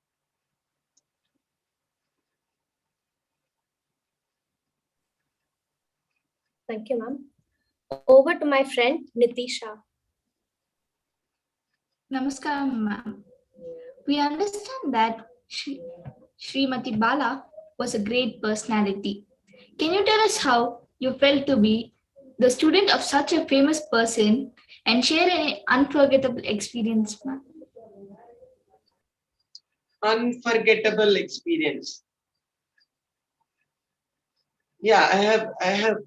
Thank you, ma'am. Over to my friend Nitisha. Namaskaram, ma'am. We understand that Srimati Bala was a great personality. Can you tell us how you felt to be the student of such a famous person and share an unforgettable experience, ma'am? Unforgettable experience. Yeah, I have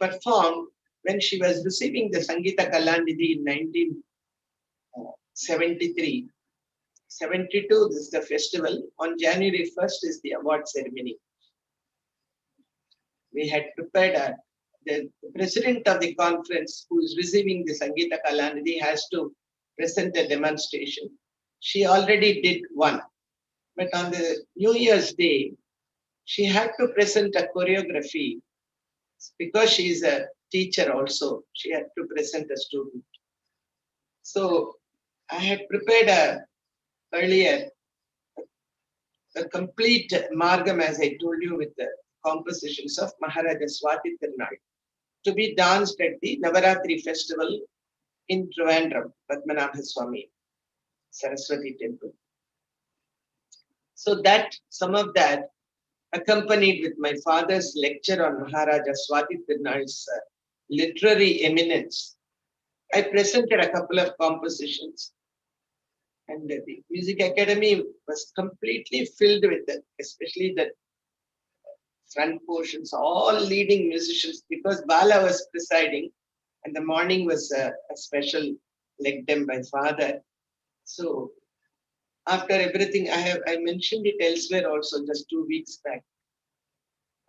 performed when she was receiving the Sangeeta Kalanidhi in 1973. 72 is the festival. On January 1st is the award ceremony. We had prepared the president of the conference who is receiving the Sangeeta Kalanidhi has to present a demonstration. She already did one. But on the New Year's Day, she had to present a choreography. Because she is a teacher also, she had to present a student. So I had prepared earlier a complete margam, as I told you, with the compositions of Maharajaswati Tirunal to be danced at the Navaratri festival in Trivandrum, Padmanabha Swami Saraswati temple. So that some of that accompanied with my father's lecture on Maharaja Swati Tirunal's literary eminence. I presented a couple of compositions and the music academy was completely filled with it, especially the front portions, all leading musicians because Bala was presiding and the morning was a special leg done by father. So after everything, I mentioned it elsewhere also just 2 weeks back.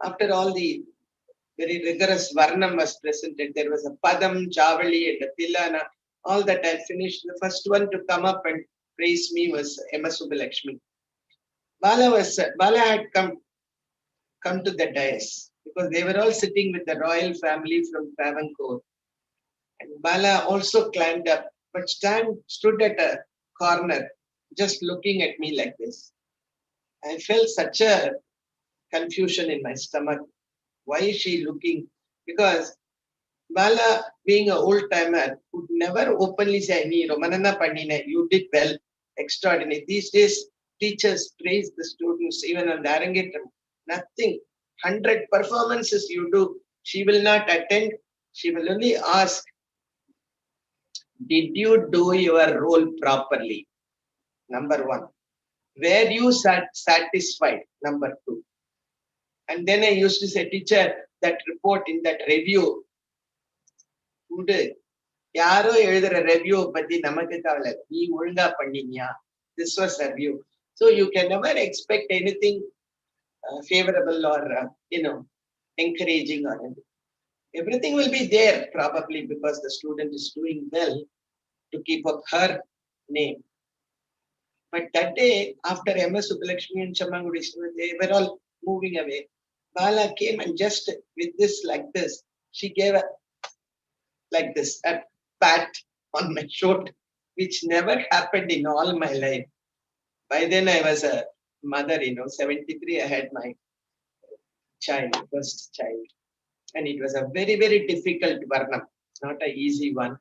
After all the very rigorous Varnam was presented, there was a Padam, Javali and a Tilana. All that I finished. The first one to come up and praise me was Emma Subbalakshmi. Bala had come to the dais because they were all sitting with the royal family from Travancore. And Bala also climbed up, but stood at a corner, just looking at me like this. I felt such a confusion in my stomach. Why is she looking? Because Bala, being an old timer, would never openly say, "Nee, Romanana Pandina, you did well, extraordinary." These days, teachers praise the students even on the Arangetam. Nothing. 100 performances you do. She will not attend. She will only ask, "Did you do your role properly?" Number one. Were you satisfied? Number two. And then I used to say, "Teacher, that report in that review, today, யாரோ எழுதுற review பத்தி நமக்கு கவலை, நீ ஒழுங்கா பண்ணினியா? This was a review." So you can never expect anything favorable or encouraging or anything. Everything will be there probably because the student is doing well to keep up her name. But that day, after MS Subbalakshmi and Chammangudi, they were all moving away. Bala came and just with this like this, she gave a like this, a pat on my shoulder, which never happened in all my life. By then I was a mother, 73, I had my first child. And it was a very, very difficult varnam, not an easy one.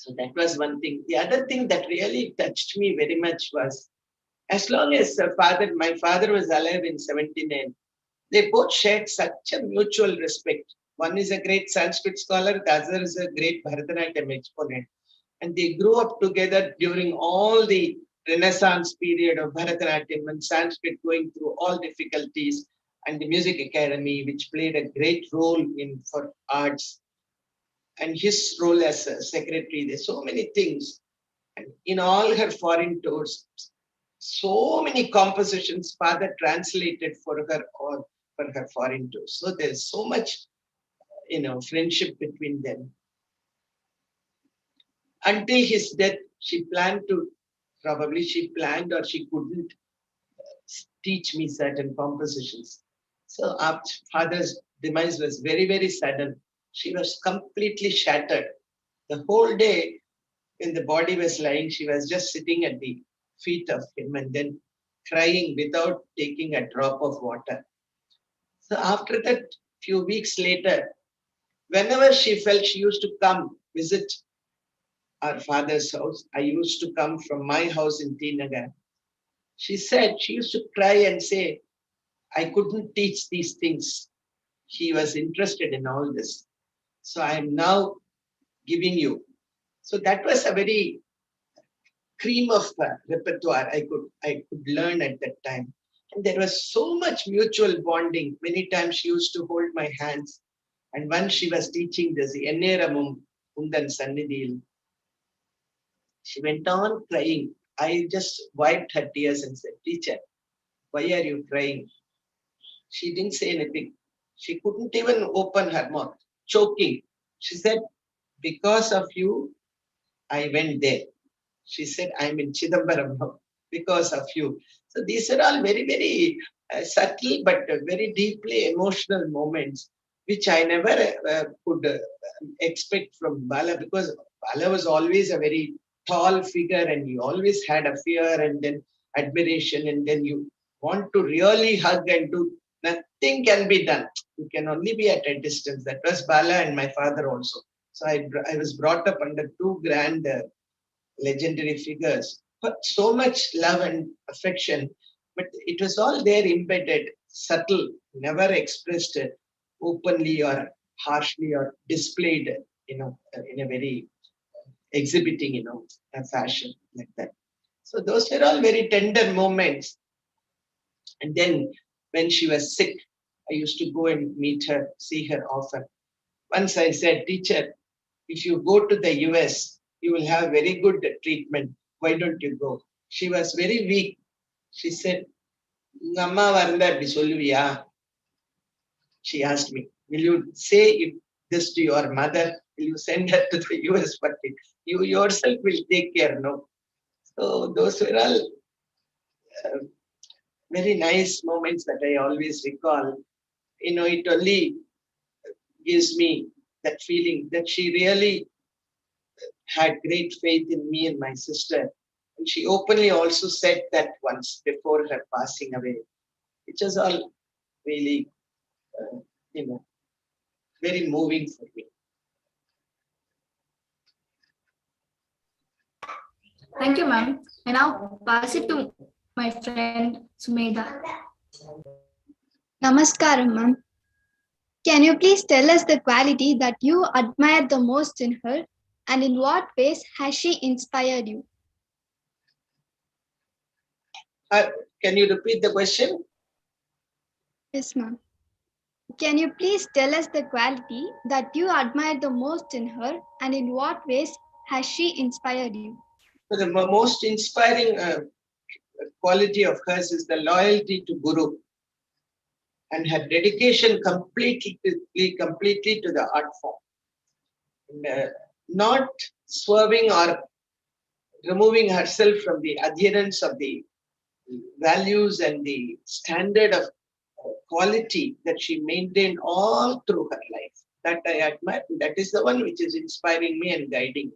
So that was one thing. The other thing that really touched me very much was, as long as my father was alive in 79, they both shared such a mutual respect. One is a great Sanskrit scholar, the other is a great Bharatanatyam exponent. And they grew up together during all the Renaissance period of Bharatanatyam and Sanskrit, going through all difficulties, and the Music Academy, which played a great role for arts, and his role as a secretary. There's so many things. And in all her foreign tours, so many compositions father translated for her or for her foreign tours. So there's so much, friendship between them. Until his death, she planned or she couldn't teach me certain compositions. So our father's demise was very, very sudden. She was completely shattered. The whole day when the body was lying, she was just sitting at the feet of him and then crying without taking a drop of water. So after that, few weeks later, whenever she felt, she used to come visit our father's house. I used to come from my house in T Nagar. She said she used to cry and say, "I couldn't teach these things." He was interested in all this. So I am now giving you. So that was a very cream of repertoire I could learn at that time. And there was so much mutual bonding. Many times she used to hold my hands. And once she was teaching this, Enneramum Undan Sannidhil, she went on crying. I just wiped her tears and said, "Teacher, why are you crying?" She didn't say anything. She couldn't even open her mouth, choking. She said, "Because of you, I went there." She said, "I'm in Chidambaram now because of you." So these are all very, very subtle but very deeply emotional moments, which I never could expect from Bala, because Bala was always a very tall figure and he always had a fear and then admiration, and then you want to really hug and do. Nothing can be done. You can only be at a distance. That was Bala and my father also. So I was brought up under two grand legendary figures, but so much love and affection, but it was all there embedded, subtle, never expressed openly or harshly or displayed, in a very exhibiting, a fashion like that. So those were all very tender moments. And then when she was sick, I used to go and meet her, see her often. Once I said, "Teacher, if you go to the US, you will have very good treatment. Why don't you go?" She was very weak. She said, "Unga amma varunda apdi solluviya?" She asked me, "Will you say this to your mother? Will you send her to the US? But you yourself will take care, no?" So those were all very nice moments that I always recall. It only gives me that feeling that she really had great faith in me and my sister. And she openly also said that once before her passing away. which was all really, very moving for me. Thank you, ma'am. I now pass it to my friend Sumedha. Namaskaram, ma'am. Can you please tell us the quality that you admire the most in her, and in what ways has she inspired you? Can you repeat the question? Yes, ma'am. Can you please tell us the quality that you admire the most in her, and in what ways has she inspired you? The most inspiring quality of hers is the loyalty to Guru and her dedication completely to the art form. And, not swerving or removing herself from the adherence of the values and the standard of quality that she maintained all through her life. That I admire. That is the one which is inspiring me and guiding.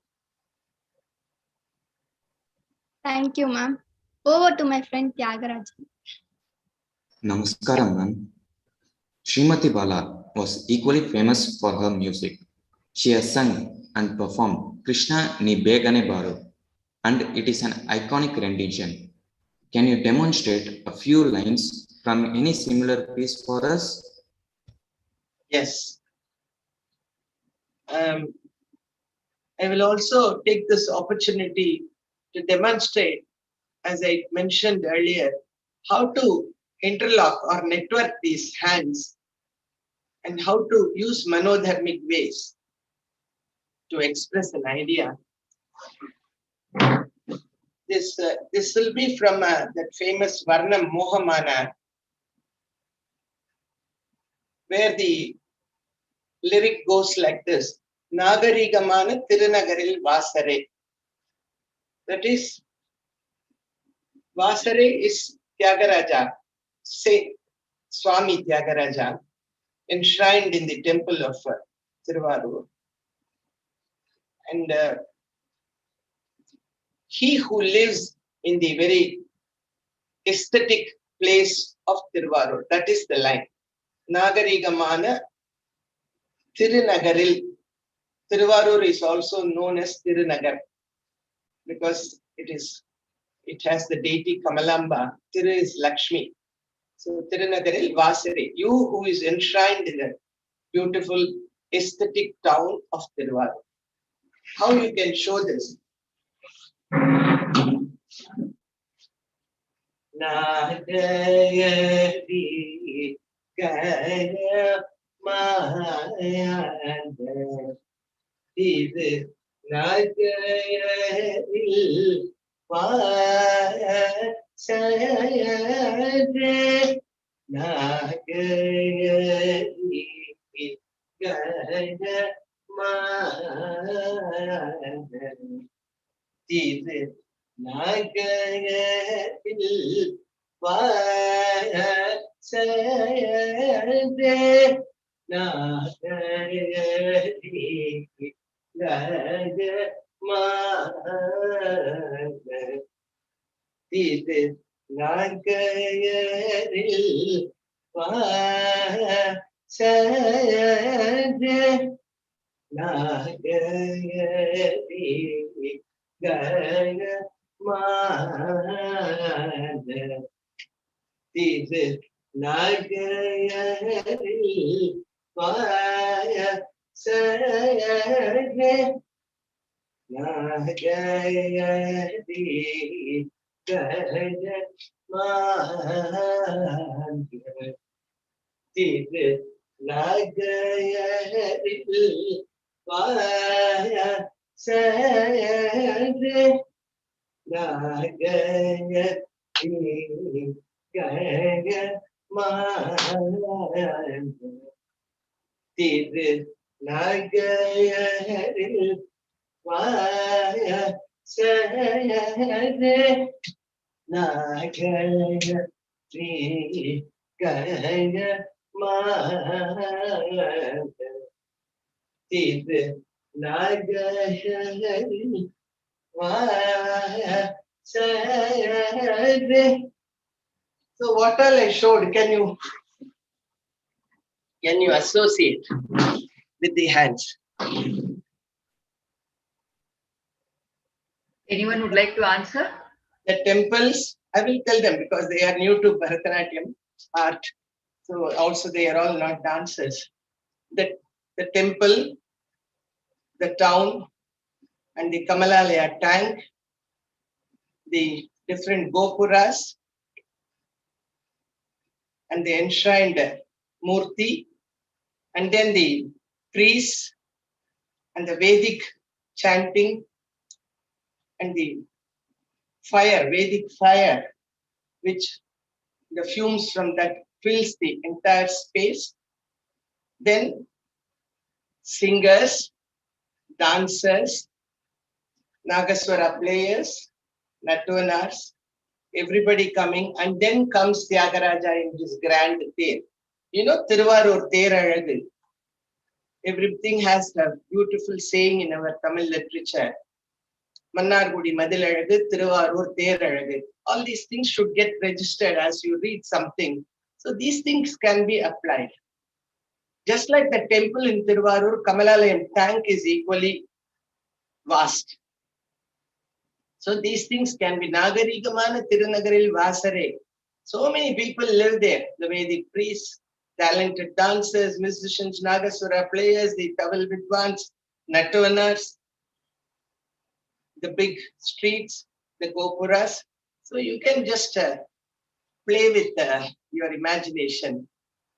Thank you, ma'am. Over to my friend Tyagarajan. Namaskaram, ma'am. Srimati Bala was equally famous for her music. She has sung and performed Krishna Ni Begane Baru, and it is an iconic rendition. Can you demonstrate a few lines from any similar piece for us? Yes. I will also take this opportunity to demonstrate, as I mentioned earlier, how to interlock or network these hands and how to use manodharmic ways to express an idea. This will be from that famous Varnam Mohamana, where the lyric goes like this: Nagarigamana Tirunagaril Vasare. That is, Vasare is Tyagaraja, say Swami Tyagaraja, enshrined in the temple of Tiruvarur. And he who lives in the very aesthetic place of Tiruvarur, that is the line. Nagarigamana Tirunagaril. Tiruvarur is also known as Tirunagar because it has the deity Kamalamba. Tiru is Lakshmi. So Tirunagaril Vasari, you who is enshrined in the beautiful aesthetic town of Tiruvarur. How you can show this? Nagari Gaya Maya இது நகையில் பாசதே நகையி இது நகையில் பாசதே நகையி இது நகையரில் வாசதே நகையரி கயமாத இது நகையரில் வாசதே நகையரி கயமாத இது நகையரில் வாசதே நகையரி கயமாத இது நகையரில் வாசதே நகையரி கயமாத இது நகையரில் வாசதே. So what all I showed, can you associate with the hands? Anyone would like to answer? The temples, I will tell them because they are new to Bharatanatyam art. So also they are all not dancers. The temple, the town, and the Kamalalaya tank, the different gopuras, and the enshrined murti, and then the priests, and the Vedic chanting, and the fire, Vedic fire, which the fumes from that fills the entire space. Then singers, dancers, Nagaswara players, Nattuvanars, everybody coming, and then comes Tyagaraja in his grand Ter. You know, Tiruvarur Ter Alagu. Everything has a beautiful saying in our Tamil literature. Mannargudi Madil Alagu, Tiruvarur Ter Alagu. All these things should get registered as you read something. So these things can be applied. Just like the temple in Tiruvarur, Kamalalaya tank is equally vast. So these things can be Nagarigamana Tirunagaril Vasare. So many people live there. The Vedic priests, talented dancers, musicians, Nagaswara players, the Taval Vidwans, Nattuvanars, the big streets, the Gopuras. So you can just play with your imagination.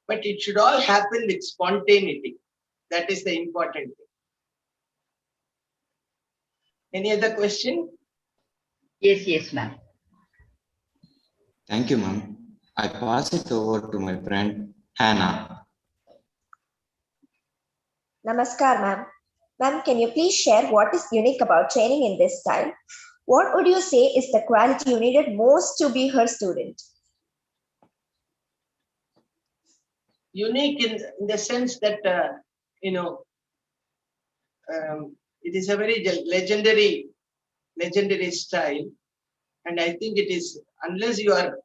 But it should all happen with spontaneity. That is the important thing. Any other question? Yes, ma'am. Thank you, ma'am. I pass it over to my friend Hannah. Namaskar, ma'am. Ma'am, can you please share what is unique about training in this style? What would you say is the quality you needed most to be her student? Unique in the sense that, it is a very legendary style. And I think it is, unless you are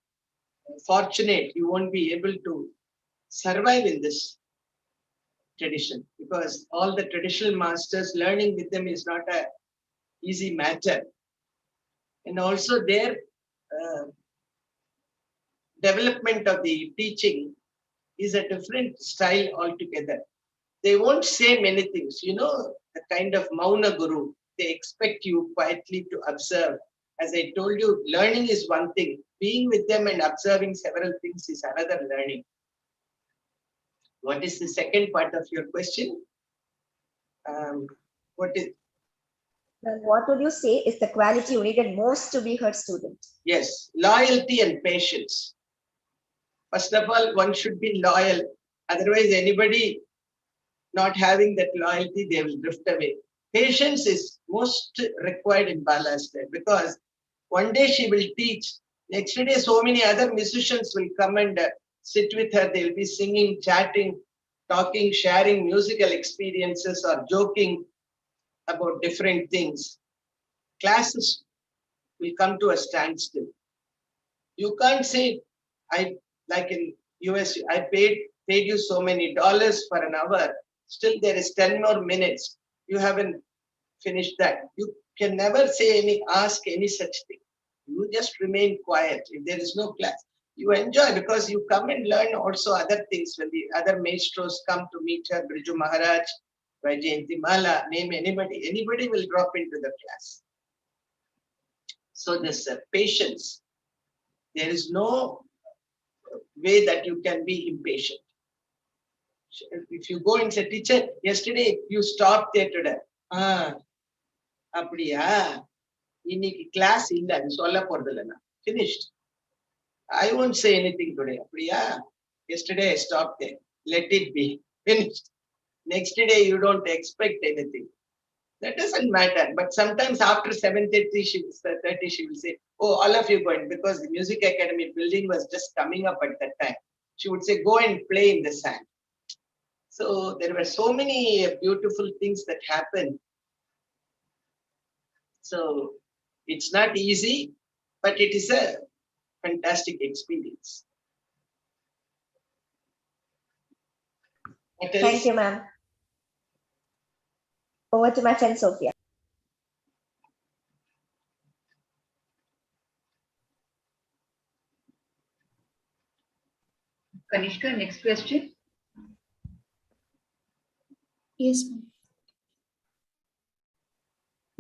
fortunate, you won't be able to survive in this tradition, because all the traditional masters, learning with them is not a easy matter. And also their development of the teaching is a different style altogether. They won't say many things, the kind of Mauna Guru. They expect you quietly to observe. As I told you, learning is one thing. Being with them and observing several things is another learning. What is the second part of your question? What would you say is the quality you needed most to be her student? Yes, loyalty and patience. First of all, one should be loyal. Otherwise, anybody not having that loyalty, they will drift away. Patience is most required in Bala's style, because one day she will teach. Next day, so many other musicians will come and sit with her. They'll be singing, chatting, talking, sharing musical experiences or joking about different things. Classes will come to a standstill. You can't say, like in US, I paid you so many dollars for an hour. Still, there is 10 more minutes. You haven't finished that. You can never ask any such thing. You just remain quiet. If there is no class, you enjoy, because you come and learn also other things. When the other maestros come to meet her, Briju Maharaj, Vajayanti Mala, name anybody will drop into the class. So this patience, there is no way that you can be impatient. If you go and say, teacher, yesterday you stopped there today. அப்படியா இன்னைக்கு class இல்ல, அது சொல்ல போறது இல்லைன்னா finished. I won't say anything today. அப்படியா, yesterday I stopped there, let it be, finished. Next day you don't expect anything. That doesn't matter. But sometimes after 7:30 she will say, oh, all of you going, because the music academy building was just coming up at that time. She would say, go and play in the sand. So there were so many beautiful things that happened. So it's not easy, but it is a fantastic experience. What else? Thank you, ma'am. Over to my friend Sophia. Kanishka, next question. Yes, ma'am.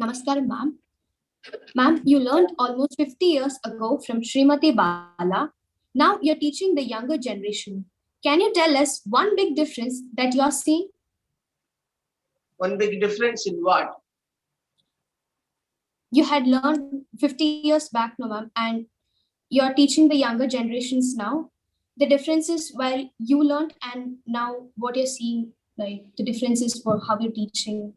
Namaskaram, ma'am. Ma'am, you learned almost 50 years ago from Srimati Bala. Now you're teaching the younger generation. Can you tell us one big difference that you are seeing? One big difference in what? You had learned 50 years back, no, ma'am, and you're teaching the younger generations now. The differences while you learned and now what you're seeing, like the differences for how you're teaching.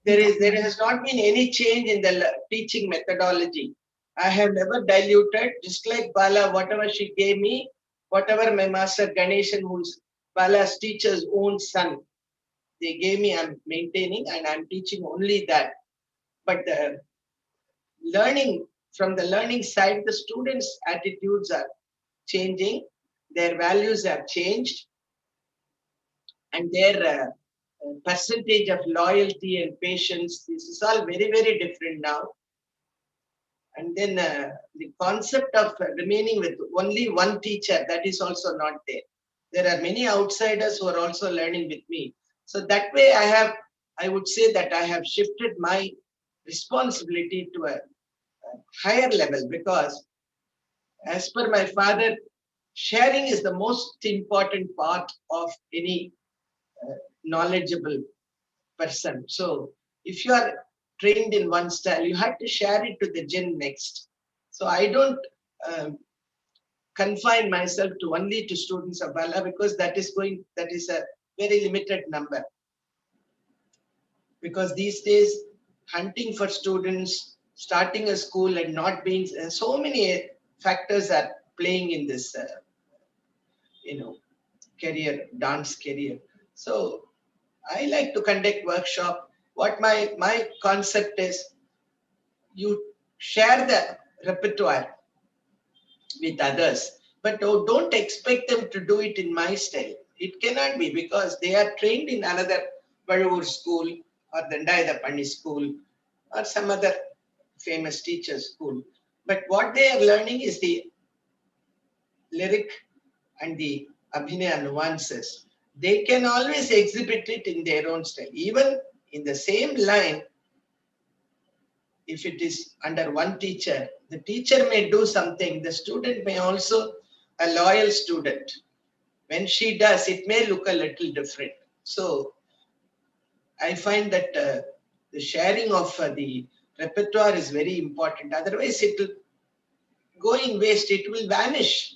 There has not been any change in the teaching methodology. I have never diluted, just like Bala, whatever she gave me, whatever my master Ganeshan, who's Bala's teacher's own son, they gave me, I'm maintaining and I'm teaching only that. But the learning, from the learning side, the students' attitudes are changing, their values have changed, and their percentage of loyalty and patience, this is all very, very different now. And then the concept of remaining with only one teacher, that is also not there. There are many outsiders who are also learning with me. So that way I would say that I have shifted my responsibility to a higher level, because as per my father, sharing is the most important part of any knowledgeable person. So if you are trained in one style, you have to share it to the gen next. So I don't confine myself to only to students of Bala, because that is a very limited number. Because these days, hunting for students, starting a school and not being, so many factors are playing in this, career, dance career. So I like to conduct workshop. What my concept is, you share the repertoire with others, but don't expect them to do it in my style. It cannot be, because they are trained in another Valur school or the Ndayadapani school or some other famous teacher's school. But what they are learning is the lyric and the abhinaya nuances. They can always exhibit it in their own style. Even in the same line, if it is under one teacher, the teacher may do something, the student may also, a loyal student, when she does, it may look a little different. So I find that the sharing of the repertoire is very important. Otherwise, it will go in waste, it will vanish.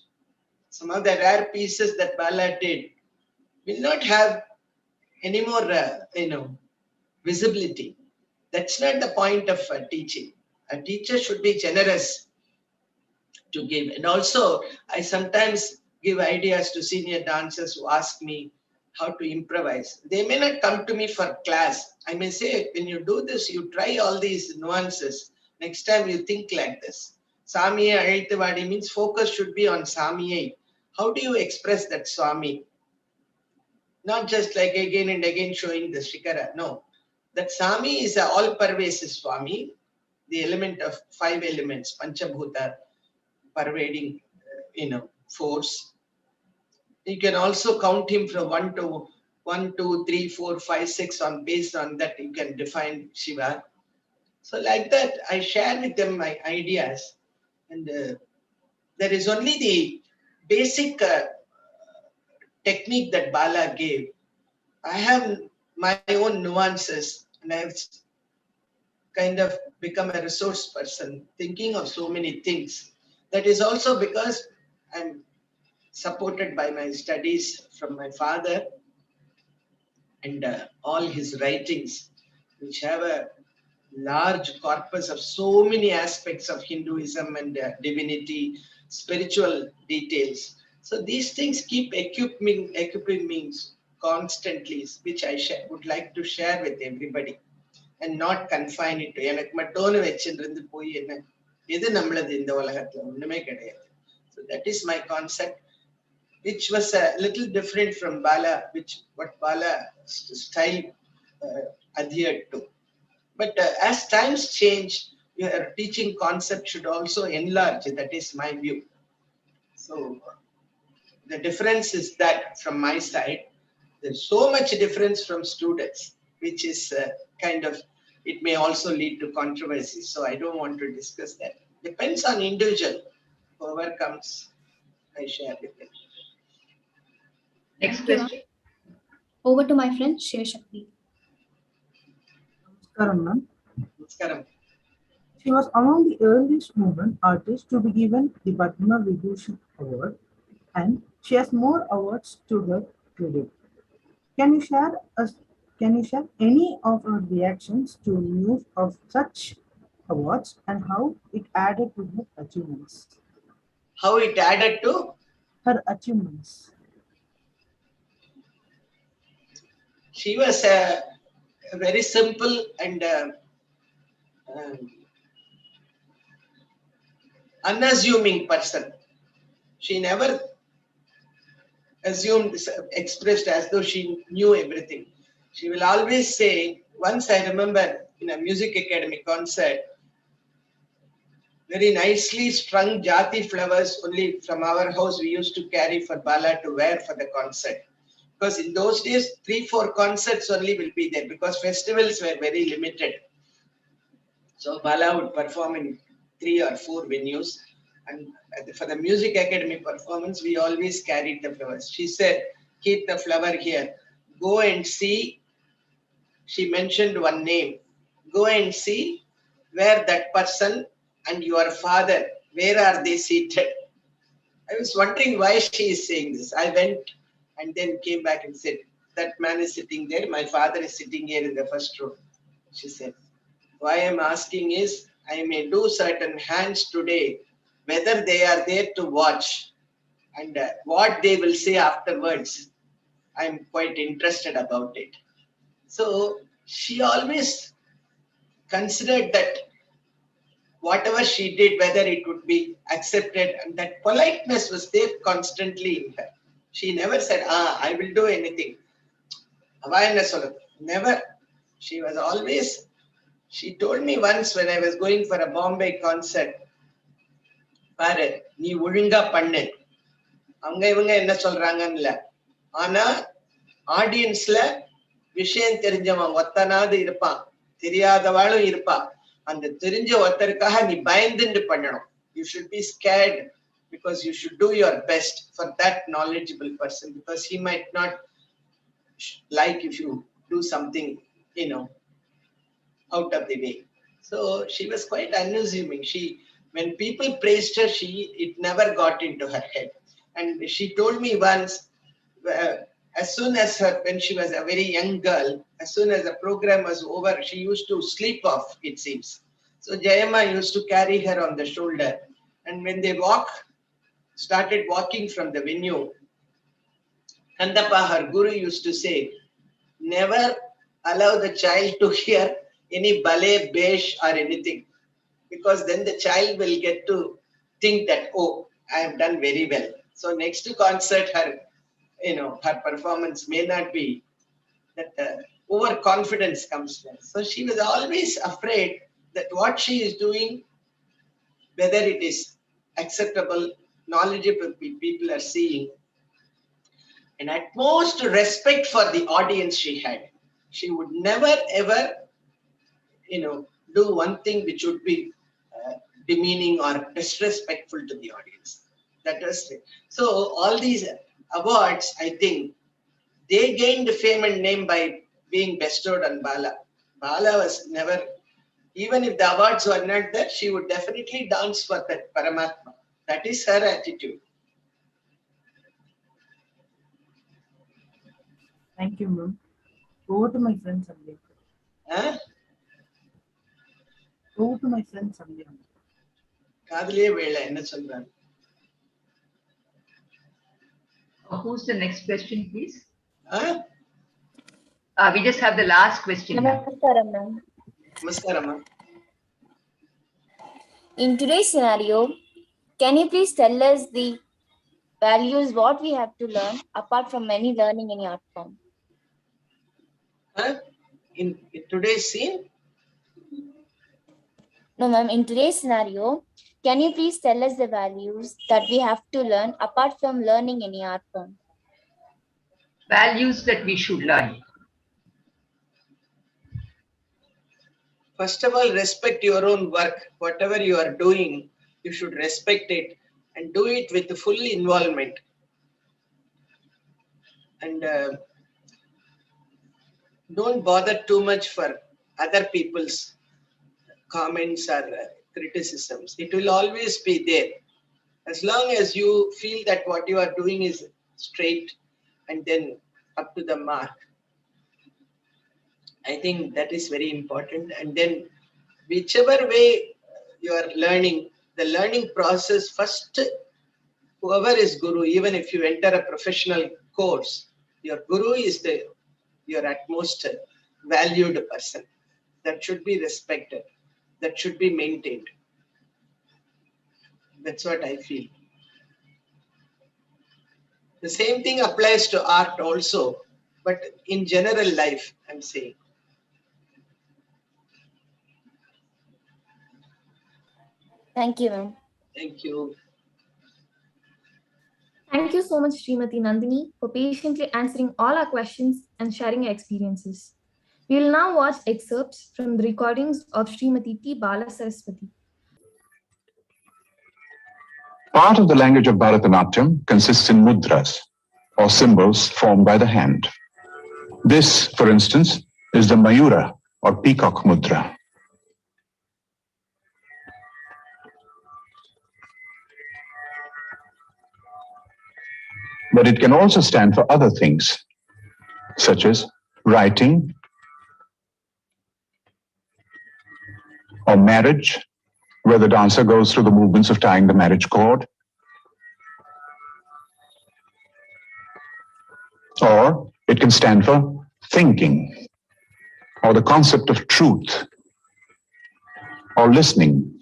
Some of the rare pieces that Bala did will not have any more, visibility. That's not the point of teaching. A teacher should be generous to give. And also, I sometimes give ideas to senior dancers who ask me how to improvise. They may not come to me for class. I may say, when you do this, you try all these nuances. Next time you think like this. Samiye Aithavadi means focus should be on Samiye. How do you express that Swami? Not just like again and again showing the Shikara. No. That Sami is an all-pervasive Swami, the element of 5 elements, Panchabhuta, pervading, force. You can also count him from 1 to 1, 2, 3, 4, 5, 6 on based on that you can define Shiva. So like that, I share with them my ideas, and there is only the basic technique that Bala gave. I have my own nuances, and I've kind of become a resource person, thinking of so many things. That is also because I'm supported by my studies from my father and all his writings, which have a large corpus of so many aspects of Hinduism and divinity, spiritual details. So these things keep equipping me constantly, which I would like to share with everybody and not confine it to எனக்கு மட்டும்னு வச்சிருந்து போய் எது நம்மளது இந்த உலகத்துல ஒண்ணுமே கிடையாது. So that is my concept. which was a little different from Bala, what Bala style adhered to. But as times change, your teaching concept should also enlarge. That is my view. So the difference is that from my side, there's so much difference from students, which is kind of, it may also lead to controversy. So I don't want to discuss that. Depends on individual. Whoever comes, I share with them. Next Thank you, question. Over to my friend Shiv Shakti. Namaskaram, ma'am. Namaskaram. She was among the earliest movement artists to be given the Padma Vidushi Award, and she has more awards to her credit. Can you share us? Can you share any of her reactions to news of such awards and how it added to her achievements? How it added to? Her achievements. She was a very simple and unassuming person. She never assumed, expressed as though she knew everything. She will always say, once I remember in a music academy concert, very nicely strung jati flowers only from our house we used to carry for Bala to wear for the concert. Because in those days, 3-4 concerts only will be there because festivals were very limited. So Bala would perform in 3 or 4 venues. And for the music academy performance, we always carried the flowers. She said, keep the flower here. Go and see. She mentioned one name. Go and see where that person and your father, where are they seated? I was wondering why she is saying this. I went and then came back and said, that man is sitting there. My father is sitting here in the first row. She said, why I'm asking is, I may do certain hands today, whether they are there to watch and what they will say afterwards. I'm quite interested about it. So she always considered that whatever she did, whether it would be accepted, and that politeness was there constantly in her. She never said, I will do anything. Never. She was always, she told me once when I was going for a Bombay concert, பாரு நீ ஒழுங்கா பண்ணு அங்க இவங்க என்ன சொல்றாங்கன்னு இல்ல ஆனா ஆடியன்ஸ்ல விஷயம் தெரிஞ்சவன் ஒத்தனாவது இருப்பான் தெரியாதவாளும் இருப்பா அந்த தெரிஞ்ச ஒருத்தருக்காக நீ பயந்துட்டு பண்ணணும் you should be scared because you should do your best for that knowledgeable person because he might not like if you do something out of the way. So she was quite unassuming. When people praised her, it never got into her head. And she told me once, as soon as when she was a very young girl, as soon as the program was over, she used to sleep off, it seems. So Jayamma used to carry her on the shoulder. And when they started walking from the venue, Kandappa, her guru, used to say, never allow the child to hear any ballet, besh or anything. Because then the child will get to think that, oh, I have done very well. So next to concert, her performance may not be that overconfidence comes from. So she was always afraid that what she is doing, whether it is acceptable, knowledgeable people are seeing, and at most respect for the audience she had. She would never ever, do one thing which would be demeaning or disrespectful to the audience. That was it. So all these awards, I think, they gained fame and name by being bestowed on Bala. Bala was never, even if the awards were not there, she would definitely dance for that Paramatma. That is her attitude. Thank you, ma'am. Over to my friend Sandhya. Over to my friend Sandhya. காதலியே வேலை என்ன சொல்றாங்க? Who's the next question, please? We just have the last question. Namaskaram, ma'am. Namaskaram. In today's scenario, can you please tell us the values what we have to learn apart from any learning any art form? In today's scene? No, ma'am. In today's scenario, can you please tell us the values that we have to learn apart from learning any art form? Values that we should learn. First of all, respect your own work. Whatever you are doing, you should respect it and do it with full involvement. And don't bother too much for other people's comments or criticisms. It will always be there. As long as you feel that what you are doing is straight and then up to the mark. I think that is very important. And then whichever way you are learning, the learning process, first, whoever is guru, even if you enter a professional course, your guru is your utmost valued person. That should be respected. That should be maintained. That's what I feel. The same thing applies to art also, but in general life, I'm saying. Thank you, ma'am. Thank you. Thank you so much, Srimati Nandini, for patiently answering all our questions and sharing your experiences. We will now watch excerpts from the recordings of Srimati T. Balasaraswati. Part of the language of Bharatanatyam consists in mudras, or symbols formed by the hand. This, for instance, is the Mayura, or peacock mudra. But it can also stand for other things, such as writing, or marriage, where the dancer goes through the movements of tying the marriage cord. Or it can stand for thinking, or the concept of truth, or listening,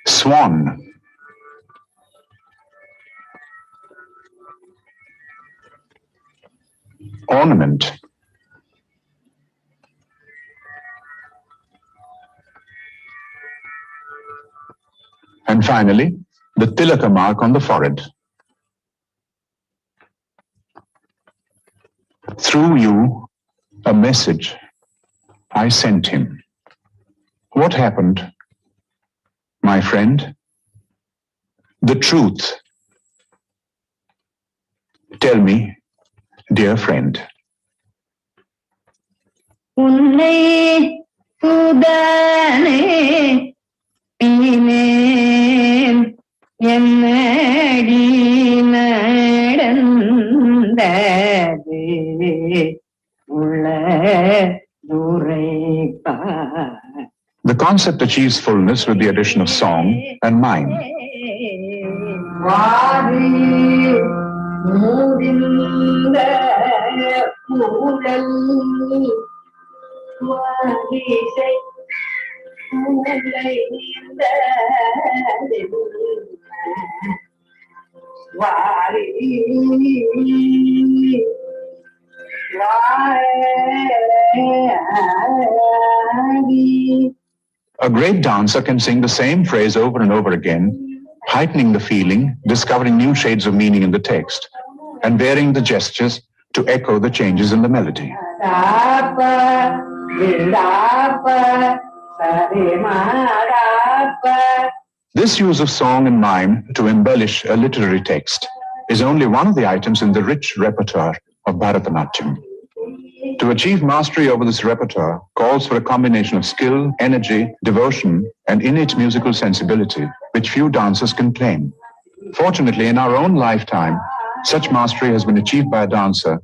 swan, ornament, and finally, the tilaka mark on the forehead. Through you, a message I sent him. What happened, my friend? The truth. Tell me, dear friend. Unne udane ine ennadi nadandade ulla durepa. The concept achieves fullness with the addition of song and mime. A great dancer can sing the same phrase over and over again, heightening the feeling, discovering new shades of meaning in the text, and varying the gestures to echo the changes in the melody. This use of song and mime to embellish a literary text is only one of the items in the rich repertoire of Bharatanatyam. To achieve mastery over this repertoire calls for a combination of skill, energy, devotion, and innate musical sensibility, which few dancers can claim. Fortunately, in our own lifetime, such mastery has been achieved by a dancer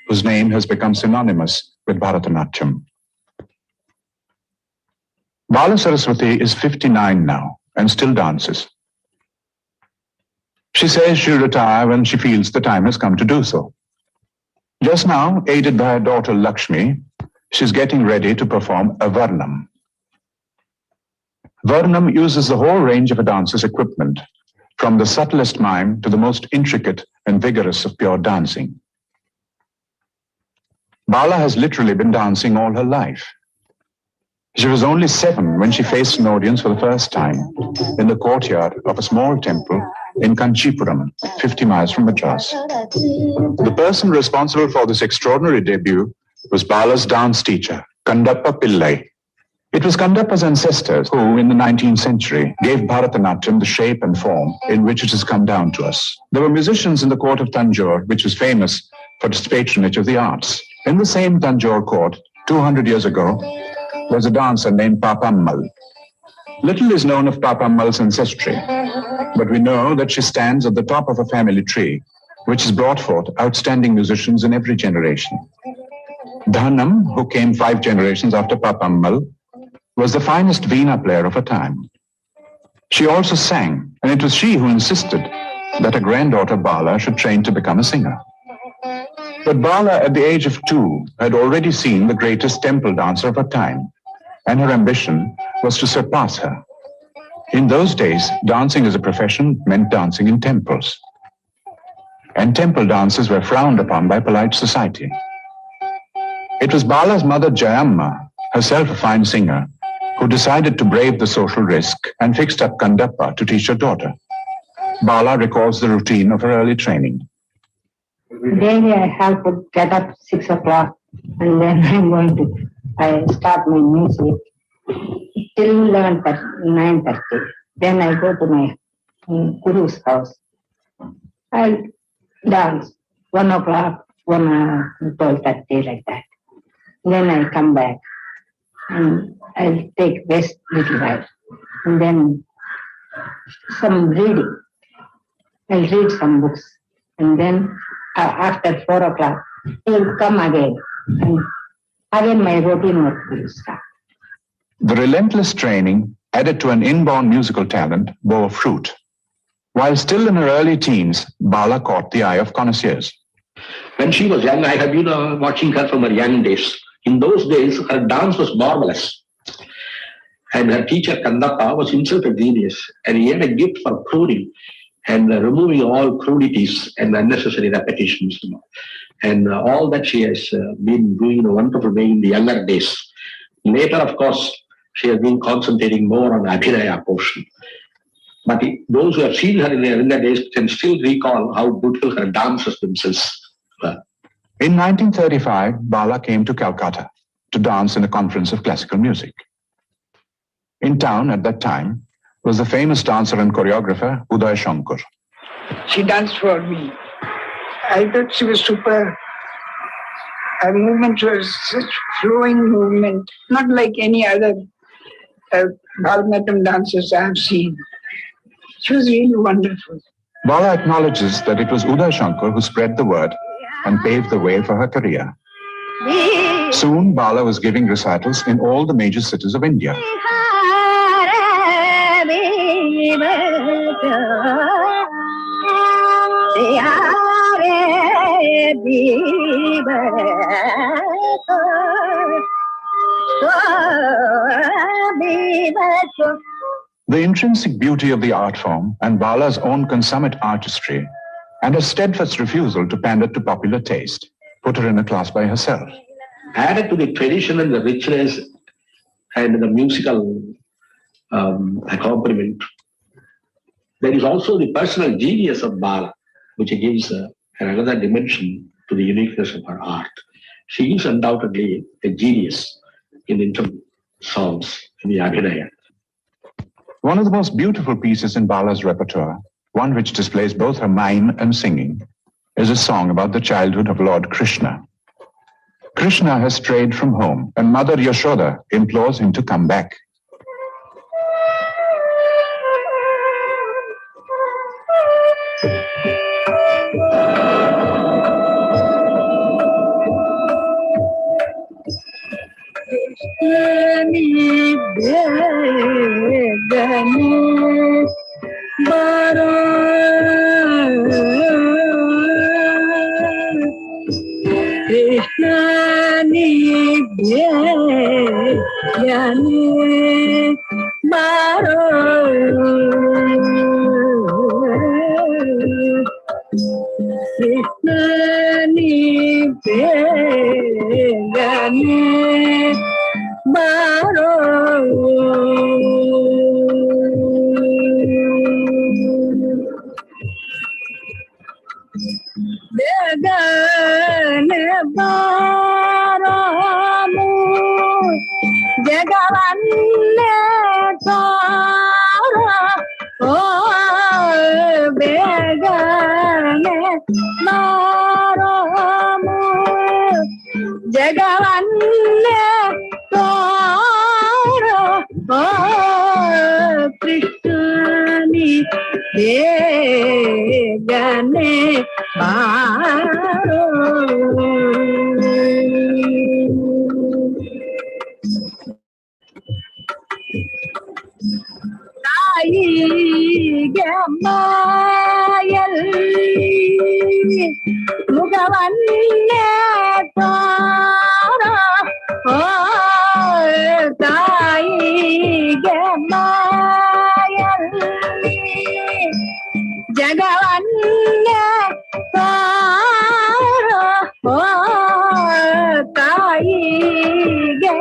whose name has become synonymous with Bharatanatyam. Balasaraswati is 59 now and still dances. She says she'll retire when she feels the time has come to do so. Just now, aided by her daughter Lakshmi, she's getting ready to perform a Varnam. Varnam uses the whole range of a dancer's equipment, from the subtlest mime to the most intricate and vigorous of pure dancing. Bala has literally been dancing all her life. She was only 7 when she faced an audience for the first time in the courtyard of a small temple in Kanchipuram, 50 miles from Madras. The person responsible for this extraordinary debut was Bala's dance teacher, Kandappa Pillai. It was Kandappa's ancestors who, in the 19th century, gave Bharatanatyam the shape and form in which it has come down to us. There were musicians in the court of Tanjore, which was famous for its patronage of the arts. In the same Tanjore court, 200 years ago, was a dancer named Papammal. Little is known of Papammal's ancestry, but we know that she stands at the top of a family tree, which has brought forth outstanding musicians in every generation. Dhanam, who came 5 generations after Papammal, was the finest veena player of her time. She also sang, and it was she who insisted that her granddaughter Bala should train to become a singer. But Bala, at the age of 2, had already seen the greatest temple dancer of her time, and her ambition was to surpass her. In those days, dancing as a profession meant dancing in temples, and temple dances were frowned upon by polite society. It was Bala's mother Jayamma, herself a fine singer, who decided to brave the social risk and fixed up Kandappa to teach her daughter. Bala recalls the routine of her early training. Daily I have to get up 6 o'clock and then I start my music till 9:30. Then I go to my guru's house. I'll dance 1 o'clock, 12:30 like that. Then I come back and I'll take rest little while. And then some reading. I'll read some books. And then after 4 o'clock, he'll come again. And again my routine work will start. The relentless training, added to an inborn musical talent, bore fruit. While still in her early teens, Bala caught the eye of connoisseurs. When she was young, I have been watching her from her young days. In those days, her dance was marvelous. And her teacher, Kandappa, was himself a genius. And he had a gift for pruning and removing all crudities and unnecessary repetitions. And all that she has been doing in a wonderful way in the younger days. Later, of course, she has been concentrating more on Abhinaya portion. But those who have seen her in the younger days can still recall how beautiful her dances themselves were. In 1935, Bala came to Calcutta to dance in a conference of classical music. In town at that time was the famous dancer and choreographer Uday Shankar. She danced for me. I thought she was super. Her movement was such flowing movement, not like any other Bharatanatyam dancers I have seen. She was really wonderful. Bala acknowledges that it was Uday Shankar who spread the word and paved the way for her career. Soon, Bala was giving recitals in all the major cities of India. The intrinsic beauty of the art form and Bala's own consummate artistry and her steadfast refusal to pander to popular taste put her in a class by herself. Added to the tradition and the richness and the musical accompaniment, there is also the personal genius of Bala, which gives another dimension to the uniqueness of her art. She is undoubtedly a genius in the songs, in the Abhinaya. One of the most beautiful pieces in Bala's repertoire, one which displays both her mime and singing, is a song about the childhood of Lord Krishna. Krishna has strayed from home, and Mother Yashoda implores him to come back. begane baro begane baro mu jagavanne tara o begane baro mu jagavanne tara o Krishna begane baro ತಾಯಿಗೆ ಮಾಯಲ್ಲಿ ಮುಖವನ್ನೇ ತೋರ ಓ ತಾಯಿಗೆ ಮಾಯಲ್ಲಿ ಜಗವನ್ನೇ ತೋರ ಓ ತಾಯಿಗೆ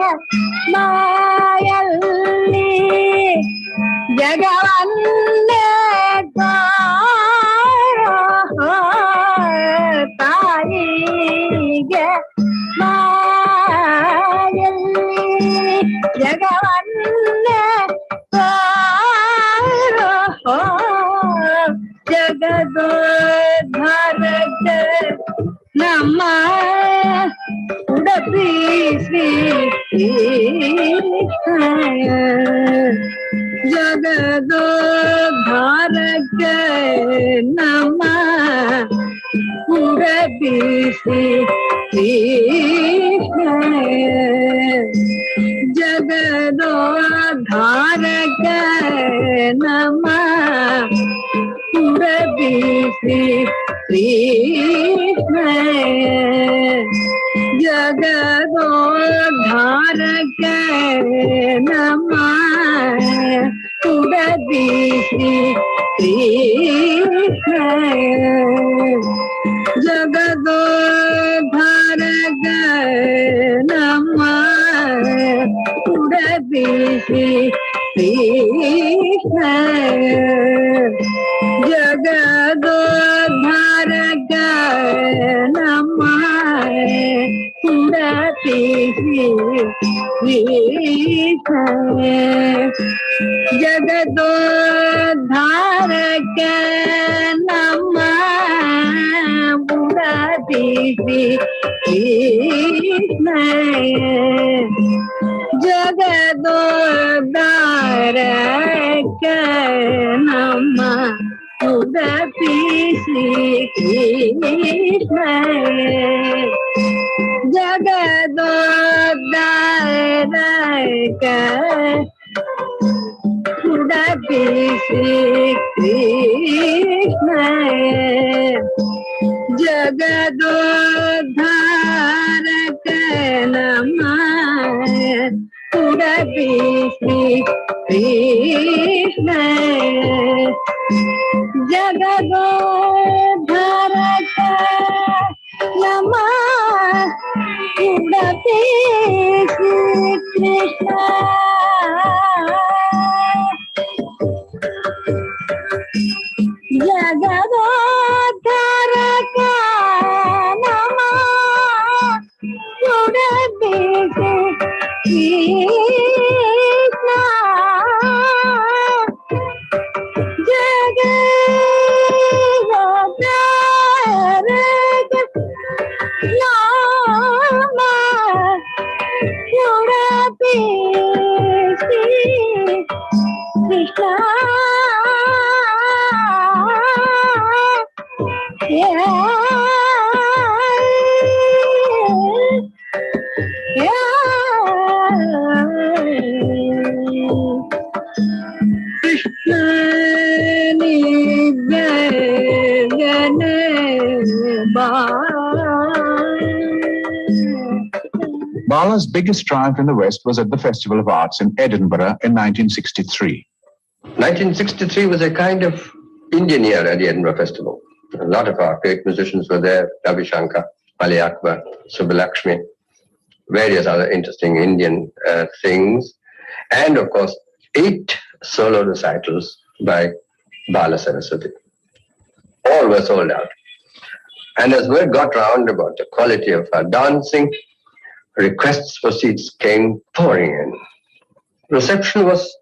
ಮಾಯಲ್ಲಿ ಜಗವನ್ನೇ ತಾರೋ ತಾಯಿಗೆ ಮಾಯಲ್ಲಿ ಜಗವನ್ನೇ ತಾರೋ ಜಗದೋದ್ಧಾರಕ್ಕೆ ನಮ್ಮ ಉಡುಪಿ ಶ್ರೀ ಜಗದೋದ್ಧಾರಕ್ಕೆ ನಮ್ಮ ಉಡುಪಿ ಶ್ರೀ ಜಗದೋದ್ಧಾರಕ್ಕೆ ನಮ್ಮ ಉಡುಪಿ ಶ್ರೀ ಜಗದೋದ್ಧಾರಕ್ಕೆ ನಮ್ಮ ಉಡುಪಿ ಶ್ರೀ ಜಗದೋದ್ಧಾರಕ್ಕೆ ನಮ್ಮ ಉಡುಪಿ ಶ್ರೀ ಜಗದೋದ್ಧಾರಕ್ಕೆ ನಮ್ಮ ಉಡುಪಿ ಜಗದೋದ್ಧಾರಕ್ಕೆ ನಮ್ಮ ಉಡುಪಿ ಜಗದೋದ್ಧಾರಕ್ಕೆ ನಮ್ಮ ಉಡುಪಿ ಜಗದೋದ್ಧಾರಕ್ಕೆ ಉಡುಪಿ ಜಗದೋದ್ಧಾರಕ್ಕೆ ನಮ್ಮ ಉಡುಪಿ ಜಗದೋದ್ಧಾರಕ್ಕೆ ನಮ್ಮ ಉಡುಪಿ ಕೃಷ್ಣ ಜಗದೋದ್ಧಾರಕ್ಕೆ ನಮ್ಮ ಉಡುಪಿ ಕೃಷ್ಣ ಜಗದೋದ್ಧಾರಕ್ಕೆ ನಮ್ಮ Udupi Krishna Bala's biggest triumph in the West was at the Festival of Arts in Edinburgh in 1963. 1963 was a kind of Indian year at the Edinburgh Festival. A lot of our great musicians were there, Ravi Shankar, Ali Akbar, Subbalakshmi, various other interesting Indian things, and of course 8 solo recitals by Balasaraswati. All were sold out. And as word got round about the quality of her dancing, requests for seats came pouring in. Reception was,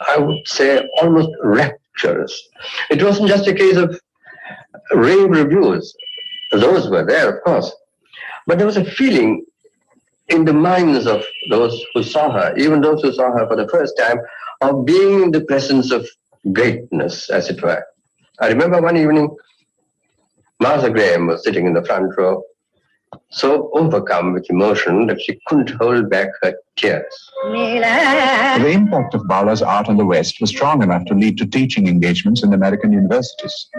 I would say, almost rapturous. It wasn't just a case of rave reviews. Those were there, of course. But there was a feeling in the minds of those who saw her, even those who saw her for the first time, of being in the presence of greatness, as it were. I remember one evening, Martha Graham was sitting in the front row, so overcome with emotion that she couldn't hold back her tears. The impact of Bala's art on the West was strong enough to lead to teaching engagements in American universities.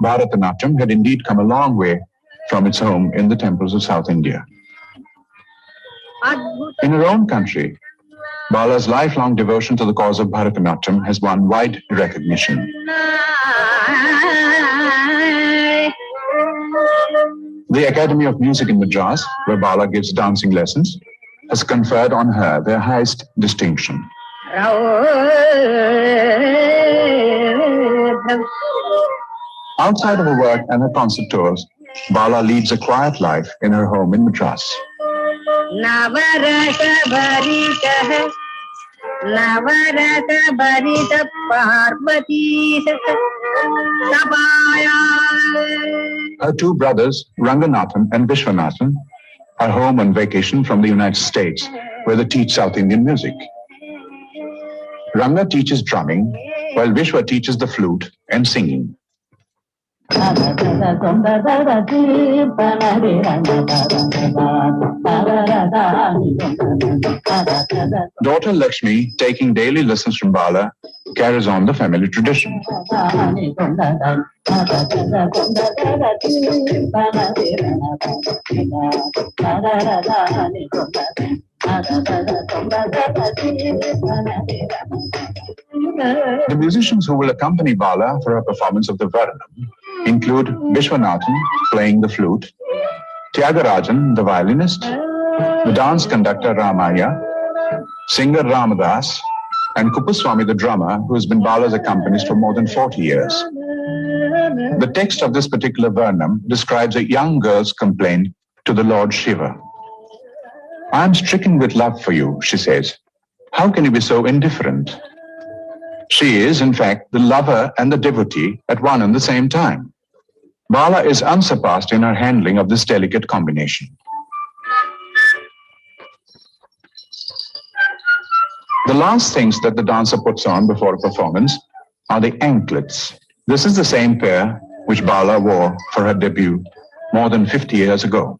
Bharatanatyam had indeed come a long way from its home in the temples of South India. In her own country, Bala's lifelong devotion to the cause of Bharatanatyam has won wide recognition. The Academy of Music in Madras, where Bala gives dancing lessons, has conferred on her their highest distinction. Outside of her work and her concert tours, Bala leads a quiet life in her home in Madras. Her 2 brothers, Ranganathan and Vishwanathan, are home on vacation from the United States, where they teach South Indian music. Ranga teaches drumming, while Vishwa teaches the flute and singing. Daughter Lakshmi, taking daily lessons from Bala, carries on the family tradition. The musicians who will accompany Bala for her performance of the Varanam include Vishwanathan playing the flute, Tyagarajan, the violinist, the dance conductor Ramaya, singer Ramadas, and Kupuswami, the drummer, who has been Bala's accompanist for more than 40 years. The text of this particular Varnam describes a young girl's complaint to the Lord Shiva. "I am stricken with love for you," she says. "How can you be so indifferent?" She is, in fact, the lover and the devotee at one and the same time. Bala is unsurpassed in her handling of this delicate combination. The last things that the dancer puts on before a performance are the anklets. This is the same pair which Bala wore for her debut more than 50 years ago.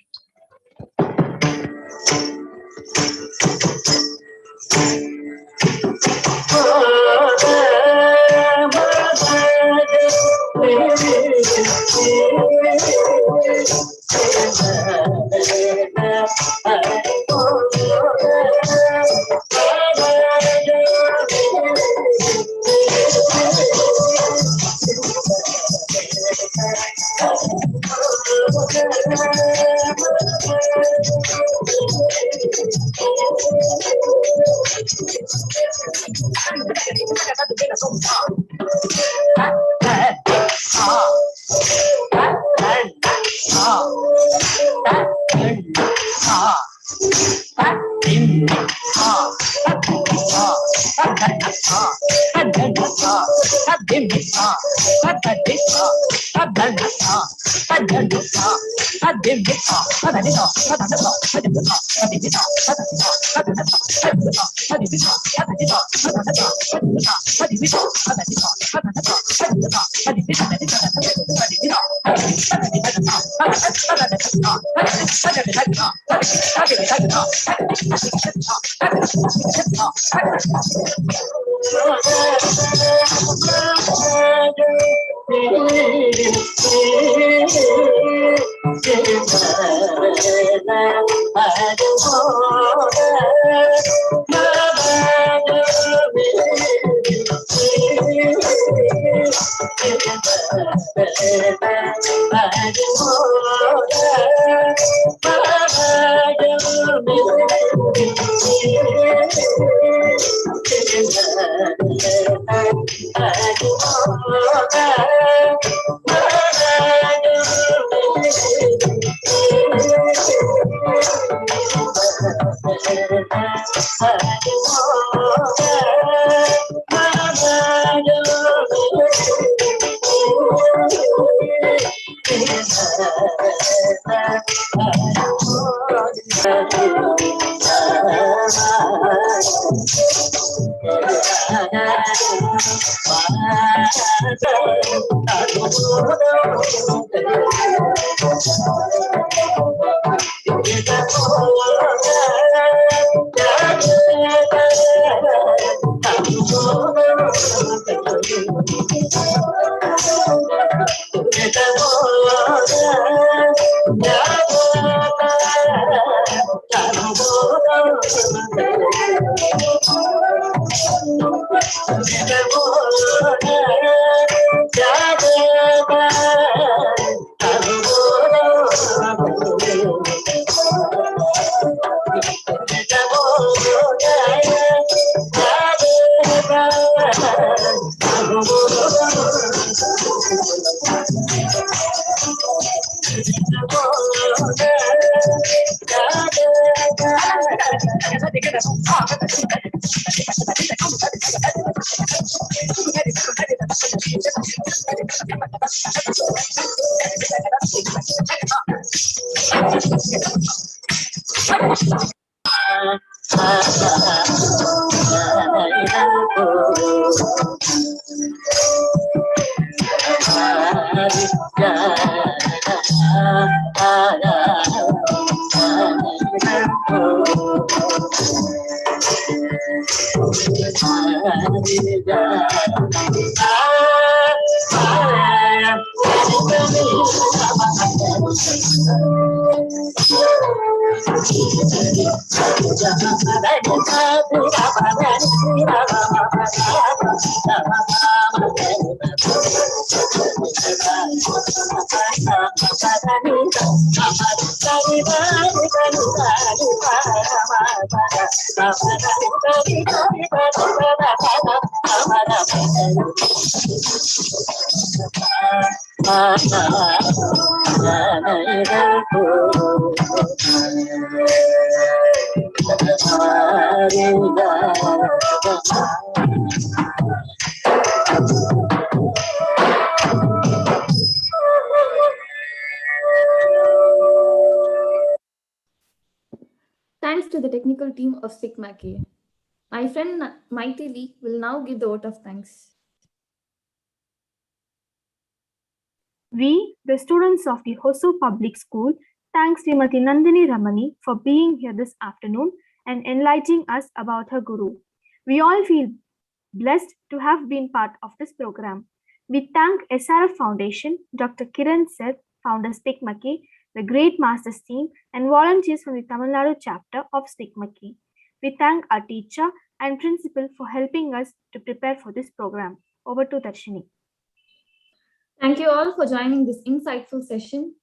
Thanks to the technical team of SIGMAK. My friend Maithili will now give the vote of thanks. We, the students of the Hosu Public School, thank Srimati Nandini Ramani for being here this afternoon and enlightening us about her guru. We all feel blessed to have been part of this program. We thank SRF Foundation, Dr. Kiran Seth, founder SIGMAK, the Great Masters team, and volunteers from the Tamil Nadu chapter of SIGMAK. We thank our teacher and principal for helping us to prepare for this program. Over to Darshini. Thank you all for joining this insightful session.